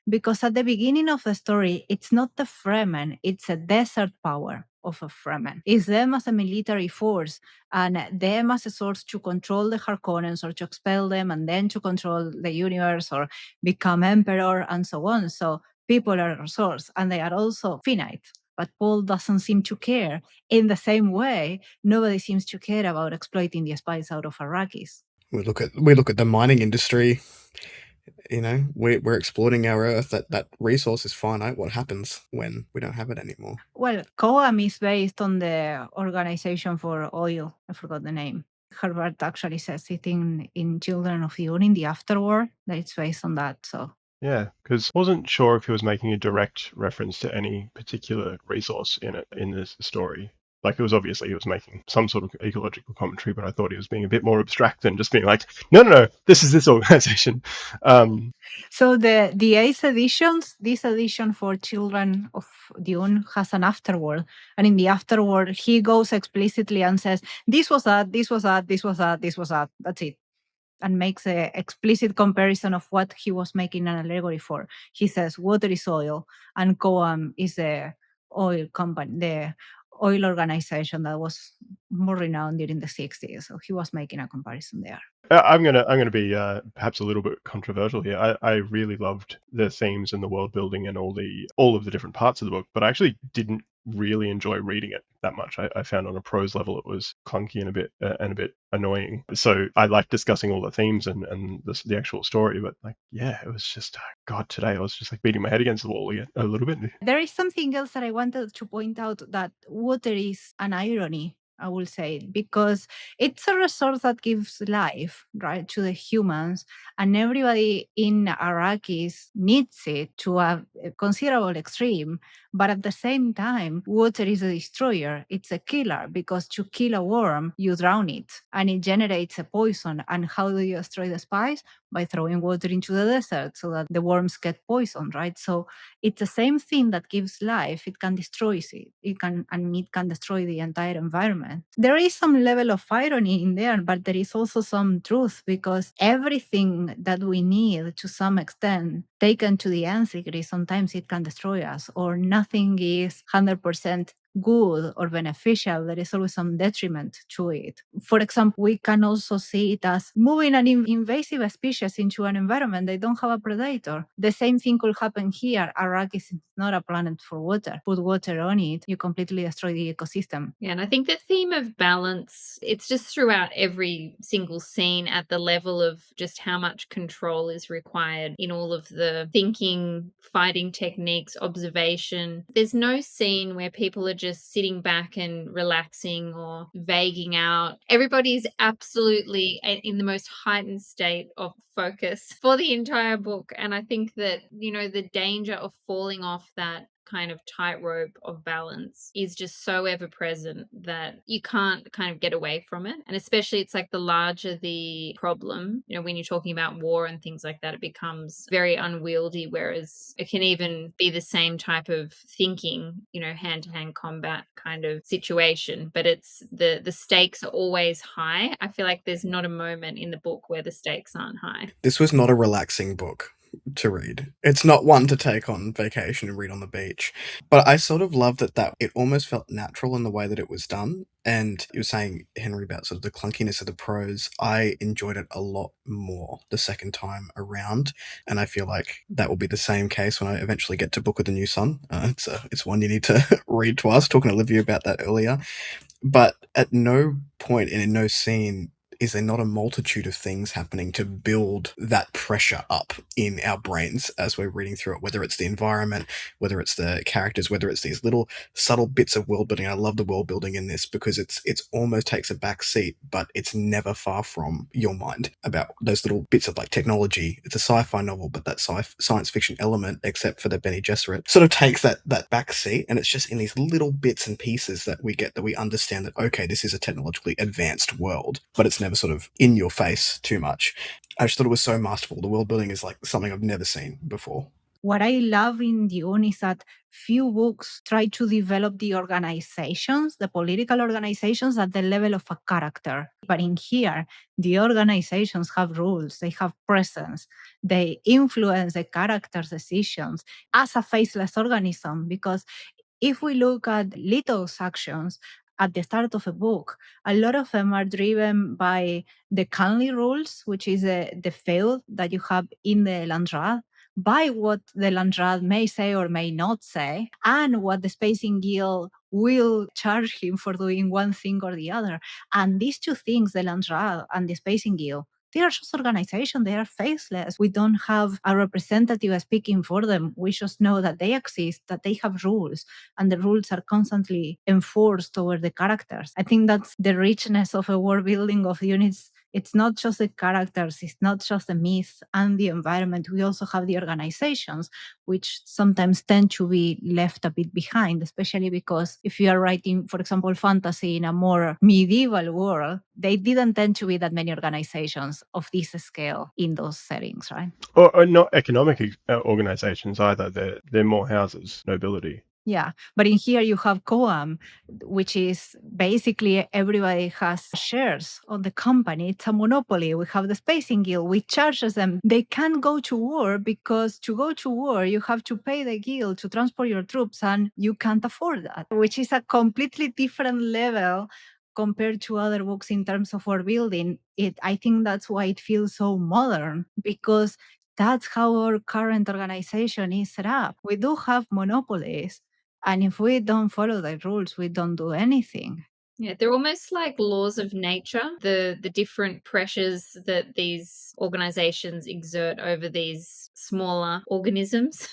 Because at the beginning of the story, it's not the Fremen, it's a desert power of a Fremen. It's them as a military force and them as a source to control the Harkonnens or to expel them and then to control the universe or become emperor and so on. So people are a resource and they are also finite. But Paul doesn't seem to care. In the same way, nobody seems to care about exploiting the spice out of Arrakis. We look at the mining industry. We're exploiting our earth. That resource is finite. What happens when we don't have it anymore? Well, COAM is based on the Organization for Oil. I forgot the name. Herbert actually says it in Children of Dune in the afterword that it's based on that. So Yeah, because I wasn't sure if he was making a direct reference to any particular resource in this story. Like, it was obviously he was making some sort of ecological commentary, but I thought he was being a bit more abstract than just being like, no, this is this organization. So the eighth editions, this edition for Children of Dune has an afterword. And in the afterword, he goes explicitly and says, this was that, this was that, this was that, this was that. That's it. And makes an explicit comparison of what he was making an allegory for. He says water is oil and COAM is the oil company, the oil organization that was more renowned during the 60s. So he was making a comparison there. I'm gonna be perhaps a little bit controversial here. I really loved the themes and the world building and all of the different parts of the book, but I actually didn't really enjoy reading it that much. I found on a prose level it was clunky and a bit annoying. So I like discussing all the themes and the actual story, but it was just God. Today I was just like beating my head against the wall a little bit. There is something else that I wanted to point out, that water is an irony, I will say, because it's a resource that gives life, right, to the humans, and everybody in Arrakis needs it to a considerable extreme. But at the same time, water is a destroyer. It's a killer, because to kill a worm, you drown it, and it generates a poison. And how do you destroy the spice? By throwing water into the desert so that the worms get poisoned, right? So it's the same thing that gives life. It can destroy it. It can destroy the entire environment. There is some level of irony in there, but there is also some truth, because everything that we need, to some extent, taken to the nth degree, sometimes it can destroy us, or nothing is 100% good or beneficial. There is always some detriment to it. For example, we can also see it as moving an invasive species into an environment. They don't have a predator. The same thing could happen here. Arrakis is not a planet for water. Put water on it, you completely destroy the ecosystem. Yeah, and I think the theme of balance, it's just throughout every single scene at the level of just how much control is required in all of the thinking, fighting techniques, observation. There's no scene where people are just sitting back and relaxing or vaguing out. Everybody's absolutely in the most heightened state of focus for the entire book. And I think that, the danger of falling off that kind of tightrope of balance is just so ever present that you can't kind of get away from it. And especially it's like the larger the problem, when you're talking about war and things like that, it becomes very unwieldy, whereas it can even be the same type of thinking, hand-to-hand combat kind of situation, but it's the stakes are always high. I feel like there's not a moment in the book where the stakes aren't high. This was not a relaxing book. to read. It's not one to take on vacation and read on the beach. But I sort of love that it almost felt natural in the way that it was done. And you were saying, Henry, about sort of the clunkiness of the prose. I enjoyed it a lot more the second time around. And I feel like that will be the same case when I eventually get to Book of the New Sun. It's one you need to read twice. Talking to Olivia about that earlier. But at no point and in no scene is there not a multitude of things happening to build that pressure up in our brains as we're reading through it, whether it's the environment, whether it's the characters, whether it's these little subtle bits of world building. I love the world building in this because it's almost takes a back seat, but it's never far from your mind about those little bits of like technology. It's a sci-fi novel, but that science fiction element, except for the Bene Gesserit, sort of takes that back seat, and it's just in these little bits and pieces that we get that we understand that, okay, this is a technologically advanced world, but it's never sort of in your face too much. I just thought it was so masterful. The world building is like something I've never seen before. What I love in Dune is that few books try to develop the organizations, the political organizations, at the level of a character. But in here, the organizations have rules, they have presence, they influence the characters' decisions as a faceless organism. Because if we look at Leto's actions at the start of a book, a lot of them are driven by the Canley rules, which is the feud that you have in the Landrad, by what the Landrad may say or may not say, and what the Spacing Guild will charge him for doing one thing or the other. And these two things, the Landrad and the Spacing Guild, they are just organizations, they are faceless. We don't have a representative speaking for them. We just know that they exist, that they have rules, and the rules are constantly enforced over the characters. I think that's the richness of a world building of units. It's not just the characters, it's not just the myth and the environment. We also have the organizations, which sometimes tend to be left a bit behind, especially because if you are writing, for example, fantasy in a more medieval world, they didn't tend to be that many organizations of this scale in those settings, right? Or not economic organizations either. They're more houses, nobility. Yeah, but in here you have Coam, which is basically everybody has shares on the company. It's a monopoly. We have the Spacing Guild, which charges them. They can't go to war because to go to war, you have to pay the guild to transport your troops, and you can't afford that, which is a completely different level compared to other books in terms of world building. I think that's why it feels so modern, because that's how our current organization is set up. We do have monopolies, and if we don't follow the rules, we don't do anything. Yeah, they're almost like laws of nature, the different pressures that these organizations exert over these smaller organisms.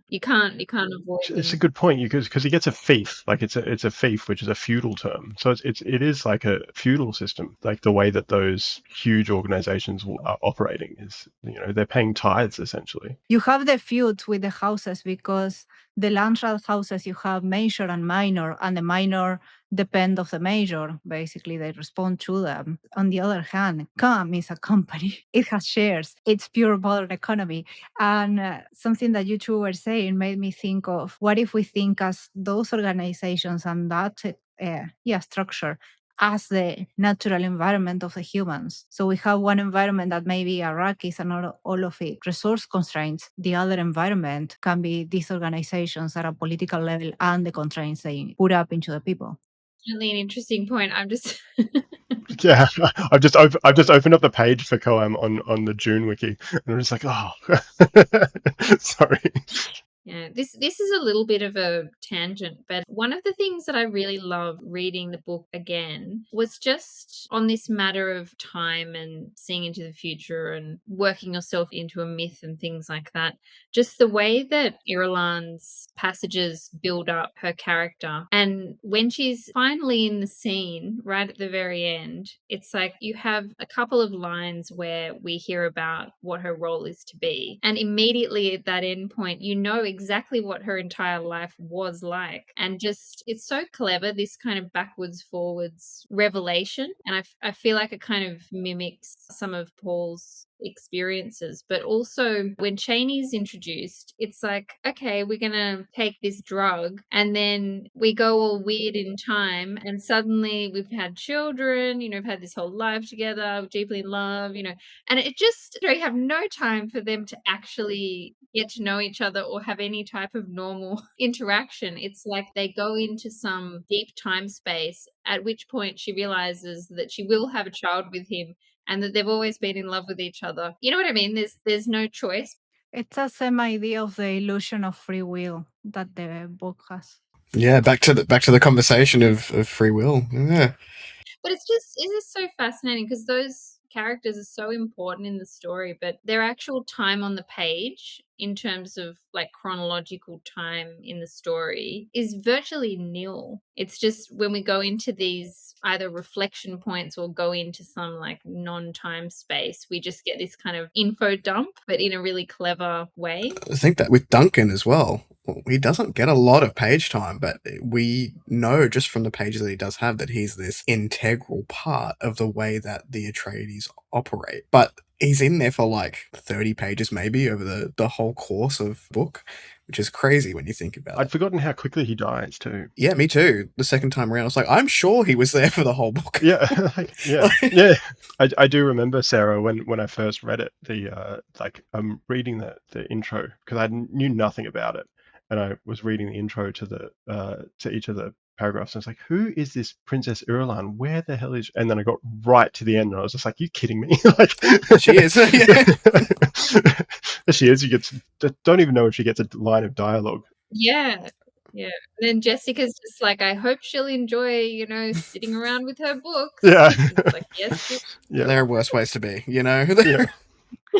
You can't avoid It's a them. good point because he gets a fief, like it's a fief, which is a feudal term. So it is like a feudal system, like the way that those huge organizations are operating is, they're paying tithes essentially. You have the feuds with the houses because the Landrad houses, you have major and minor, and the minor depend of the major. Basically, they respond to them. On the other hand, CAM is a company. It has shares. It's pure modern economy. And something that you two were saying made me think of, what if we think as those organizations and that structure as the natural environment of the humans. So we have one environment that may be Arrakis and all of it resource constraints. The other environment can be these organizations at a political level and the constraints they put up into the people. Really an interesting point. I'm just Yeah, I've just opened up the page for Coam on the Dune wiki, and I'm just like, oh, sorry. Yeah, this is a little bit of a tangent, but one of the things that I really love reading the book again was just on this matter of time and seeing into the future and working yourself into a myth and things like that. Just the way that Irulan's passages build up her character. And when she's finally in the scene, right at the very end, it's like you have a couple of lines where we hear about what her role is to be. And immediately at that end point, you know exactly what her entire life was like. And just, it's so clever, this kind of backwards forwards revelation. And I feel like it kind of mimics some of Paul's experiences. But also when Cheney's introduced, it's like, okay, we're going to take this drug and then we go all weird in time and suddenly we've had children, we've had this whole life together, deeply in love, and it just, you have no time for them to actually get to know each other or have any type of normal interaction. It's like they go into some deep time space, at which point she realizes that she will have a child with him and that they've always been in love with each other. You know what I mean? There's no choice. It's a same idea of the illusion of free will that the book has. Yeah, back to the conversation of free will. Yeah. But it is so fascinating because those characters are so important in the story, but their actual time on the page in terms of like chronological time in the story is virtually nil. It's just when we go into these either reflection points or go into some like non-time space, we just get this kind of info dump, but in a really clever way. I think that with Duncan as well, he doesn't get a lot of page time, but we know just from the pages that he does have that he's this integral part of the way that the Atreides operate. But he's in there for like 30 pages maybe over the whole course of the book, which is crazy when you think about it. I'd forgotten how quickly he dies too. Yeah, me too. The second time around, I was like, I'm sure he was there for the whole book. Yeah, yeah. I do remember, Sarah, when I first read it, I'm reading the intro because I knew nothing about it, and I was reading the intro to each of the paragraphs, and I was like, who is this Princess Irulan? Where the hell is she? And then I got right to the end, and I was just like, you kidding me? Like, she is. She is. Don't even know if she gets a line of dialogue. Yeah. Yeah. And then Jessica's just like, I hope she'll enjoy, sitting around with her books. Yeah. It's like, yes. Yeah. There are worse ways to be, Yeah.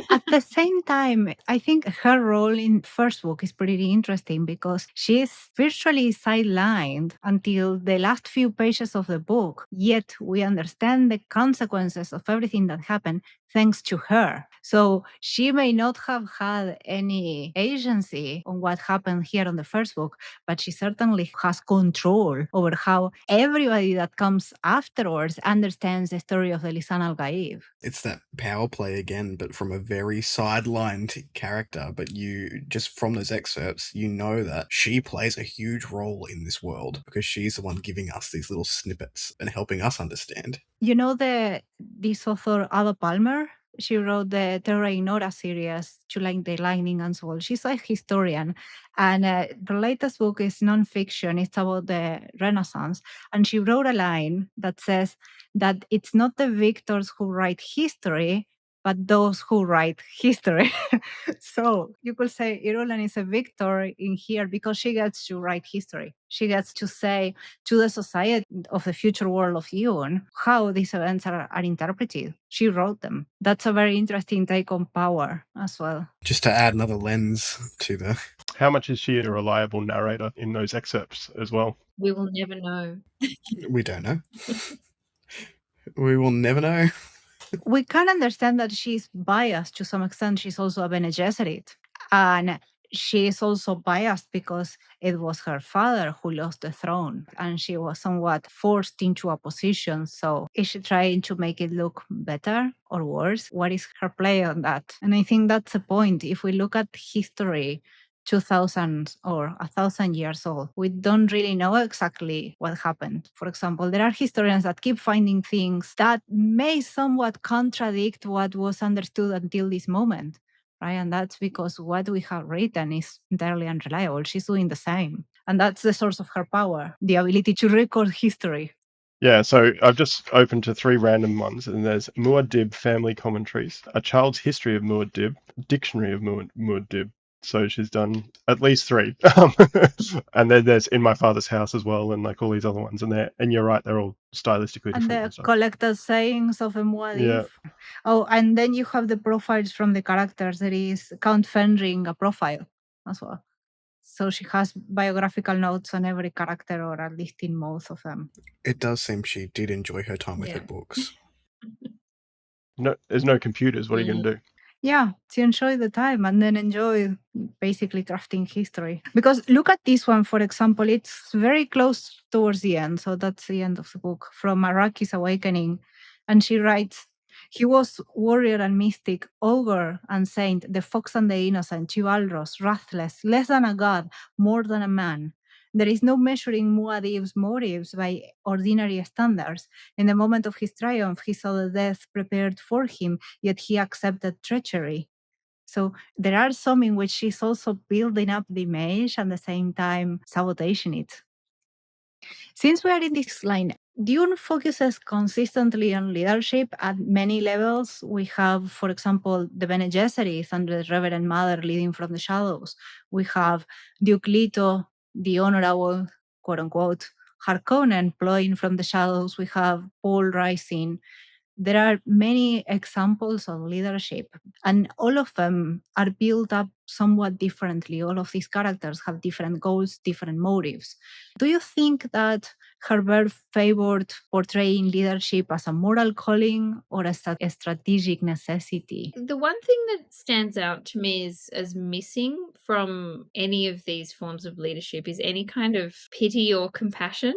At the same time, I think her role in first book is pretty interesting because she's virtually sidelined until the last few pages of the book, yet we understand the consequences of everything that happened thanks to her. So she may not have had any agency on what happened here on the first book, but she certainly has control over how everybody that comes afterwards understands the story of the Lisan al-Gaib. It's that power play again, but from a very sidelined character. But you, just from those excerpts, you know that she plays a huge role in this world because she's the one giving us these little snippets and helping us understand. You know this author, Ada Palmer? She wrote the Terra Ignora series, To Like the Lightning and so on. She's a historian. And the latest book is nonfiction. It's about the Renaissance. And she wrote a line that says that it's not the victors who write history, but those who write history. So you could say Irulan is a victor in here because she gets to write history. She gets to say to the society of the future world of Dune how these events are interpreted. She wrote them. That's a very interesting take on power as well. Just to add another lens to the... How much is she a reliable narrator in those excerpts as well? We will never know. We don't know. We will never know. We can understand that she's biased to some extent. She's also a Bene Gesserit. And she is also biased because it was her father who lost the throne and she was somewhat forced into a position. So is she trying to make it look better or worse? What is her play on that? And I think that's the point. If we look at history 2,000 or 1,000 years old, we don't really know exactly what happened. For example, there are historians that keep finding things that may somewhat contradict what was understood until this moment, right? And that's because what we have written is entirely unreliable. She's doing the same. And that's the source of her power, the ability to record history. Yeah, so I've just opened to 3 random ones, and there's Muad'Dib Family Commentaries, A Child's History of Muad'Dib, Dictionary of Muad'Dib. So she's done at least 3. And then there's In My Father's House as well, and like all these other ones. And you're right, they're all stylistically and different. The collected sayings of the Muad'Dib. Yeah. Oh, and then you have the profiles from the characters. There is Count Fenring, a profile as well. So she has biographical notes on every character, or at least in most of them. It does seem she did enjoy her time with her books. No, there's no computers. What are you going to do? Yeah, to enjoy the time and then enjoy basically crafting history. Because look at this one, for example, it's very close towards the end. So that's the end of the book, From Araki's Awakening. And she writes, He was warrior and mystic, ogre and saint, the fox and the innocent, chivalrous, ruthless, less than a god, more than a man. There is no measuring Muad'Dib's motives by ordinary standards. In the moment of his triumph, he saw the death prepared for him, yet he accepted treachery. So there are some in which she's also building up the image and at the same time sabotaging it. Since we are in this line, Dune focuses consistently on leadership at many levels. We have, for example, the Bene Gesserit and the Reverend Mother leading from the shadows. We have Duke Leto, the honorable, quote unquote, Harkonnen ploying from the shadows. We have Paul rising. There are many examples of leadership, and all of them are built up somewhat differently. All of these characters have different goals, different motives. Do you think that Herbert favored portraying leadership as a moral calling or as a strategic necessity? The one thing that stands out to me is as missing from any of these forms of leadership is any kind of pity or compassion.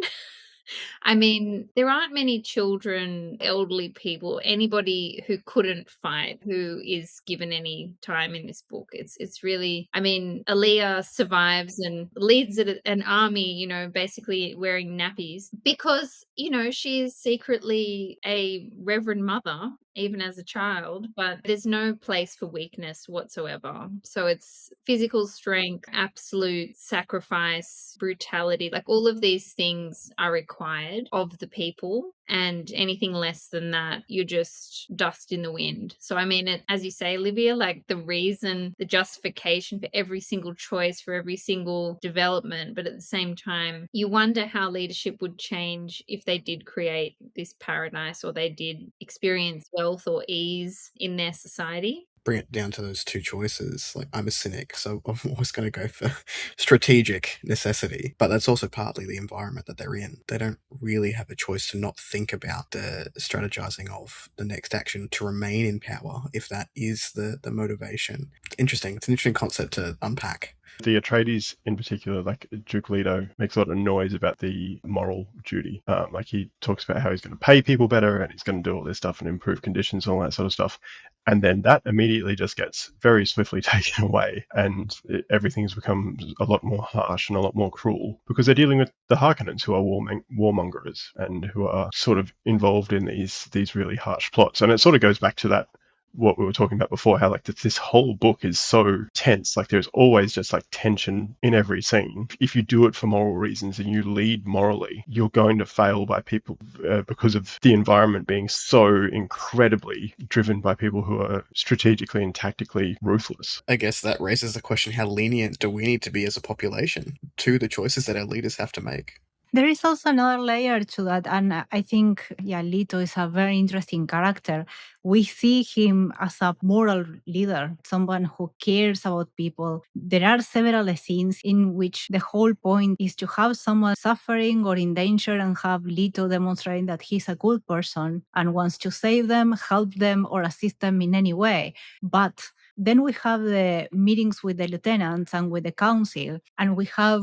I mean, there aren't many children, elderly people, anybody who couldn't fight who is given any time in this book. It's really, I mean, Alia survives and leads an army, you know, basically wearing nappies because, you know, she is secretly a reverend mother even as a child, but there's no place for weakness whatsoever. So it's physical strength, absolute sacrifice, brutality, like all of these things are required of the people. And anything less than that, you're just dust in the wind. So, I mean, as you say, Olivia, like the reason, the justification for every single choice, for every single development, but at the same time, you wonder how leadership would change if they did create this paradise or they did experience wealth or ease in their society. Bring it down to those two choices. Like, I'm a cynic, so I'm always going to go for strategic necessity, but that's also partly the environment that they're in. They don't really have a choice to not think about the strategizing of the next action to remain in power, if that is the motivation. Interesting. It's an interesting concept to unpack. The Atreides in particular, like Duke Leto, makes a lot of noise about the moral duty. Like he talks about how he's going to pay people better and he's going to do all this stuff and improve conditions and all that sort of stuff. And then that immediately just gets very swiftly taken away, and everything's become a lot more harsh and a lot more cruel because they're dealing with the Harkonnens, who are warmongers and who are sort of involved in these really harsh plots. And it sort of goes back to that, what we were talking about before, how like this whole book is so tense. Like there's always just like tension in every scene. If you do it for moral reasons and you lead morally, you're going to fail by people because of the environment being so incredibly driven by people who are strategically and tactically ruthless. I guess that raises the question, how lenient do we need to be as a population to the choices that our leaders have to make? There is also another layer to that, and I think, Leto is a very interesting character. We see him as a moral leader, someone who cares about people. There are several scenes in which the whole point is to have someone suffering or in danger and have Leto demonstrating that he's a good person and wants to save them, help them, or assist them in any way. But then we have the meetings with the lieutenants and with the council, and we have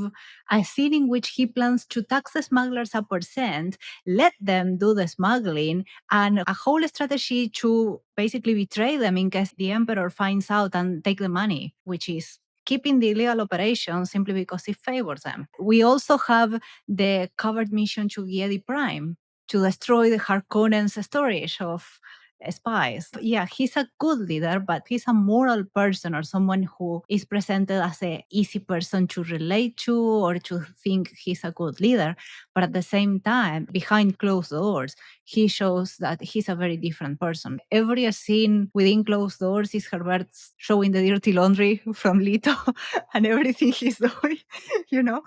a scene in which he plans to tax the smugglers a percent, let them do the smuggling, and a whole strategy to basically betray them in case the emperor finds out and take the money, which is keeping the illegal operation simply because it favors them. We also have the covert mission to Giedi Prime to destroy the Harkonnens' storage of spies. Yeah, he's a good leader, but he's a moral person or someone who is presented as an easy person to relate to or to think he's a good leader. But at the same time, behind closed doors, he shows that he's a very different person. Every scene within closed doors is Herbert showing the dirty laundry from Leto and everything he's doing, you know?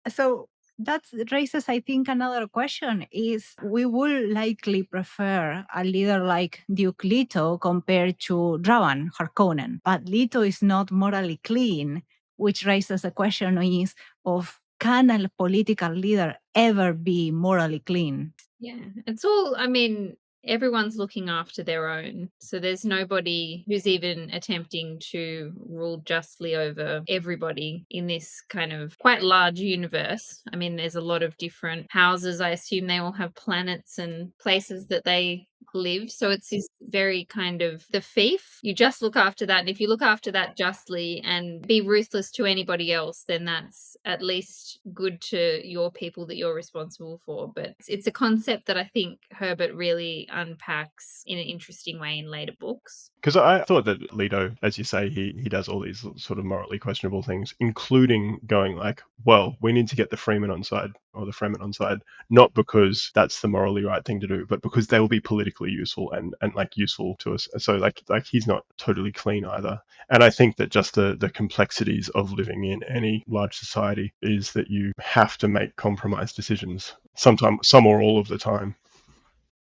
So that raises, I think, another question is we will likely prefer a leader like Duke Leto compared to Dravan Harkonnen, but Leto is not morally clean, which raises the question is of can a political leader ever be morally clean? Yeah, it's all, I mean, everyone's looking after their own. So there's nobody who's even attempting to rule justly over everybody in this kind of quite large universe. I mean, there's a lot of different houses. I assume they all have planets and places that they live. So it's this very kind of the fief. You just look after that. And if you look after that justly and be ruthless to anybody else, then that's at least good to your people that you're responsible for. But it's a concept that I think Herbert really unpacks in an interesting way in later books. Because I thought that Leto, as you say, he does all these sort of morally questionable things, including going like, well, we need to get the Freeman on side or the Fremen on side, not because that's the morally right thing to do, but because they will be politically useful and like useful to us. So like he's not totally clean either. And I think that just the complexities of living in any large society is that you have to make compromise decisions, sometimes, some or all of the time.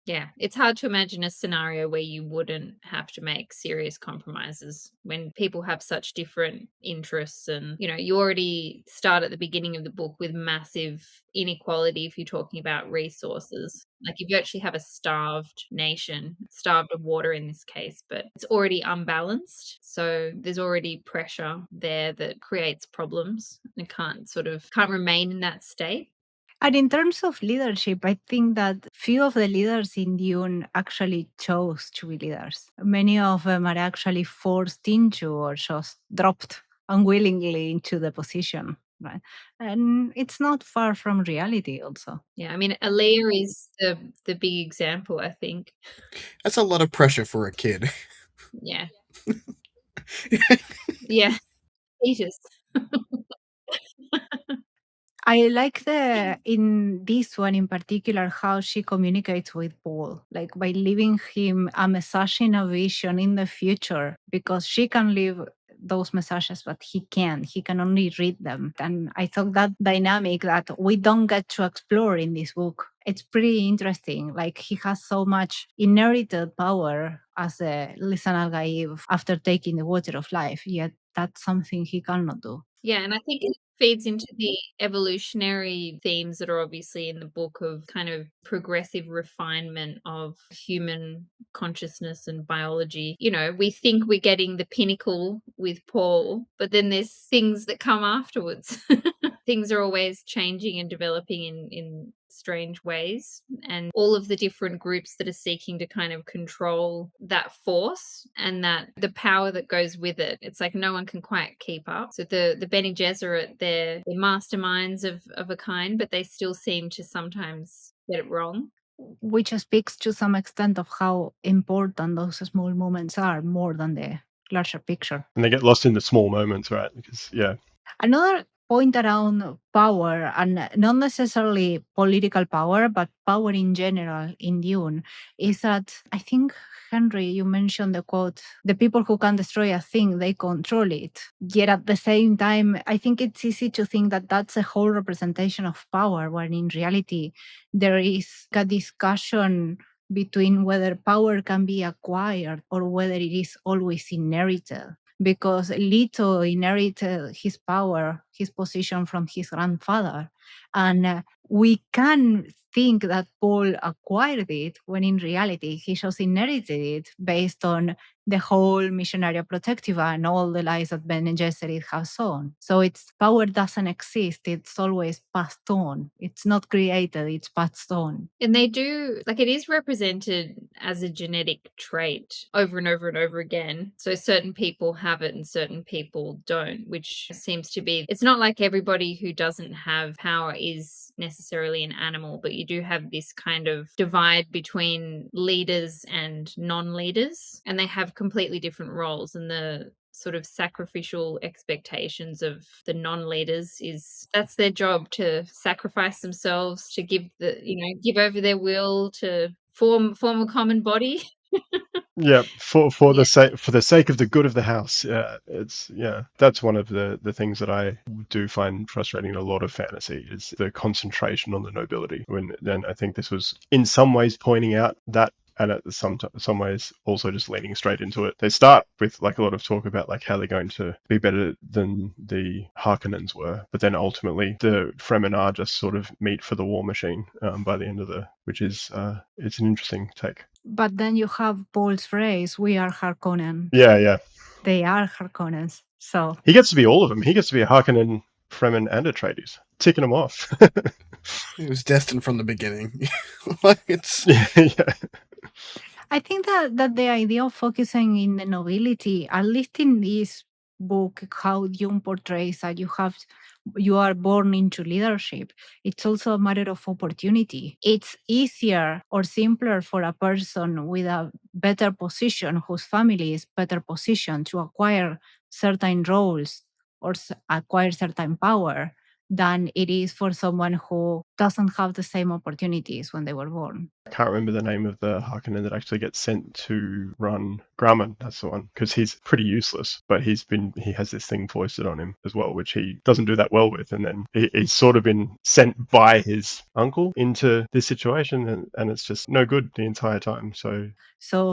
Yeah, it's hard to imagine a scenario where you wouldn't have to make serious compromises when people have such different interests. And, you know, you already start at the beginning of the book with massive inequality if you're talking about resources. Like you virtually have a starved nation, starved of water in this case, but it's already unbalanced. So there's already pressure there that creates problems and can't remain in that state. And in terms of leadership, I think that few of the leaders in Dune actually chose to be leaders. Many of them are actually forced into or just dropped unwillingly into the position. Right. And it's not far from reality also. Yeah, I mean, Alia is the big example, I think. That's a lot of pressure for a kid. Yeah. Yeah. Fetus. I like in this one in particular how she communicates with Paul, like by leaving him a message in a vision in the future, because she can leave those messages, but he can't. He can only read them. And I thought that dynamic that we don't get to explore in this book. It's pretty interesting. Like he has so much inherited power as a Lisan al-Gaib after taking the water of life, yet that's something he cannot do. Yeah, and I think it feeds into the evolutionary themes that are obviously in the book of kind of progressive refinement of human consciousness and biology. You know, we think we're getting the pinnacle with Paul, but then there's things that come afterwards. Things are always changing and developing in strange ways, and all of the different groups that are seeking to kind of control that force and that the power that goes with it. It's like no one can quite keep up. So the Bene Gesserit, they're masterminds of a kind, but they still seem to sometimes get it wrong. Which speaks to some extent of how important those small moments are more than the larger picture. And they get lost in the small moments, right? Because, yeah. Another point around power, and not necessarily political power, but power in general in Dune, is that I think, Henry, you mentioned the quote, the people who can destroy a thing, they control it. Yet at the same time, I think it's easy to think that that's a whole representation of power, when in reality, there is a discussion between whether power can be acquired or whether it is always inherited. Because Leto inherited his power, his position from his grandfather. And we can think that Paul acquired it when in reality he just inherited it based on the whole Missionaria Protectiva and all the lies that Bene Gesserit have sown. So its power doesn't exist, it's always passed on. It's not created, it's passed on. And they do, like, it is represented as a genetic trait over and over and over again. So certain people have it and certain people don't, which seems to be, it's not like everybody who doesn't have power is necessarily an animal, but you do have this kind of divide between leaders and non-leaders, and they have completely different roles. And the sort of sacrificial expectations of the non-leaders is that's their job, to sacrifice themselves, to give over their will to form a common body. Yeah, for the sake of the good of the house. That's one of the things that I do find frustrating in a lot of fantasy, is the concentration on the nobility. Then I think this was in some ways pointing out that, and at some ways also just leaning straight into it. They start with like a lot of talk about like how they're going to be better than the Harkonnens were, but then ultimately the Fremen are just sort of meat for the war machine by the end of which is it's an interesting take. But then you have Paul's phrase, we are Harkonnen. Yeah. They are Harkonnens. So he gets to be all of them. He gets to be a Harkonnen, Fremen, and Atreides, ticking them off. It was destined from the beginning. It's yeah. I think that the idea of focusing in the nobility, at least in this book, how Jung portrays that you are born into leadership, it's also a matter of opportunity. It's easier or simpler for a person with a better position, whose family is better positioned, to acquire certain roles or acquire certain power than it is for someone who doesn't have the same opportunities when they were born. I can't remember the name of the Harkonnen that actually gets sent to run Grumman. That's the one, because he's pretty useless, but he has this thing foisted on him as well, which he doesn't do that well with. And then he's sort of been sent by his uncle into this situation, and it's just no good the entire time. So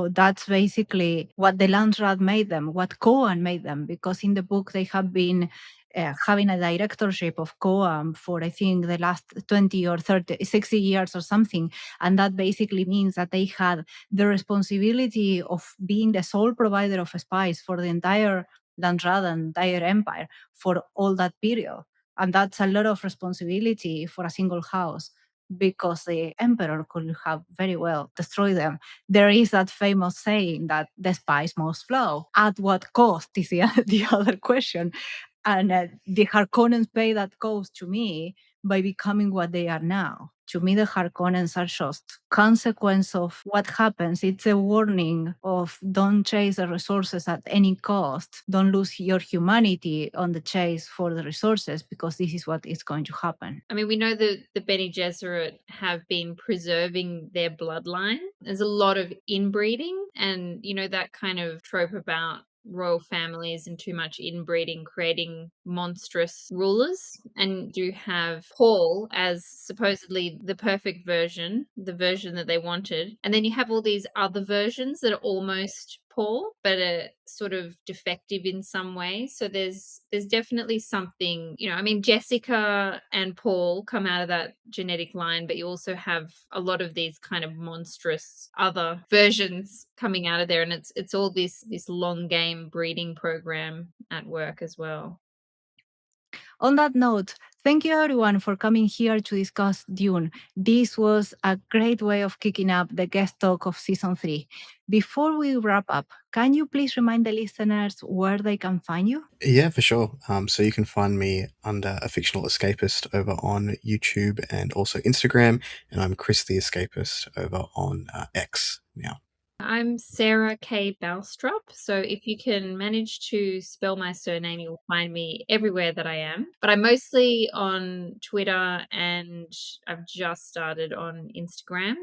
that's basically what the Landsrat made them, what Coan made them, because in the book they have been having a directorship of Coam for, I think, the last 20 or 30, 60 years or something. And that basically means that they had the responsibility of being the sole provider of spies for the entire Landsrat and entire empire for all that period. And that's a lot of responsibility for a single house, because the emperor could have very well destroyed them. There is that famous saying that the spies must flow. At what cost is the other question. And the Harkonnens pay that cost to me by becoming what they are now. To me, the Harkonnens are just consequence of what happens. It's a warning of don't chase the resources at any cost. Don't lose your humanity on the chase for the resources, because this is what is going to happen. I mean, we know that the Bene Gesserit have been preserving their bloodline. There's a lot of inbreeding, and that kind of trope about royal families and too much inbreeding creating monstrous rulers. And you have Paul as supposedly the perfect version, the version that they wanted, and then you have all these other versions that are almost Paul but are sort of defective in some way. So there's definitely something, I mean, Jessica and Paul come out of that genetic line, but you also have a lot of these kind of monstrous other versions coming out of there, and it's all this long game breeding program at work as well. On that note, thank you everyone for coming here to discuss Dune. This was a great way of kicking up the guest talk of season 3. Before we wrap up, can you please remind the listeners where they can find you? Yeah, for sure. So you can find me under A Fictional Escapist over on YouTube and also Instagram, and I'm Chris the Escapist over on X now. I'm Sarah K. Balstrup, so if you can manage to spell my surname, you'll find me everywhere that I am. But I'm mostly on Twitter, and I've just started on Instagram.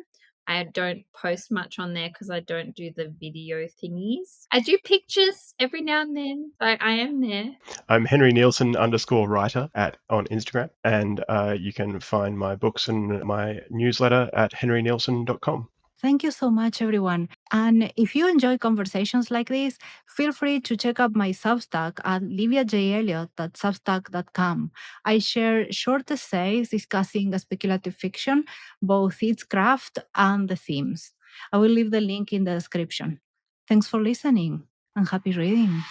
I don't post much on there because I don't do the video thingies. I do pictures every now and then. I am there. I'm Henry Nielsen _writer on Instagram, and you can find my books and my newsletter at henrynielsen.com. Thank you so much, everyone. And if you enjoy conversations like this, feel free to check out my Substack at liviajelliot.substack.com. I share short essays discussing speculative fiction, both its craft and the themes. I will leave the link in the description. Thanks for listening and happy reading.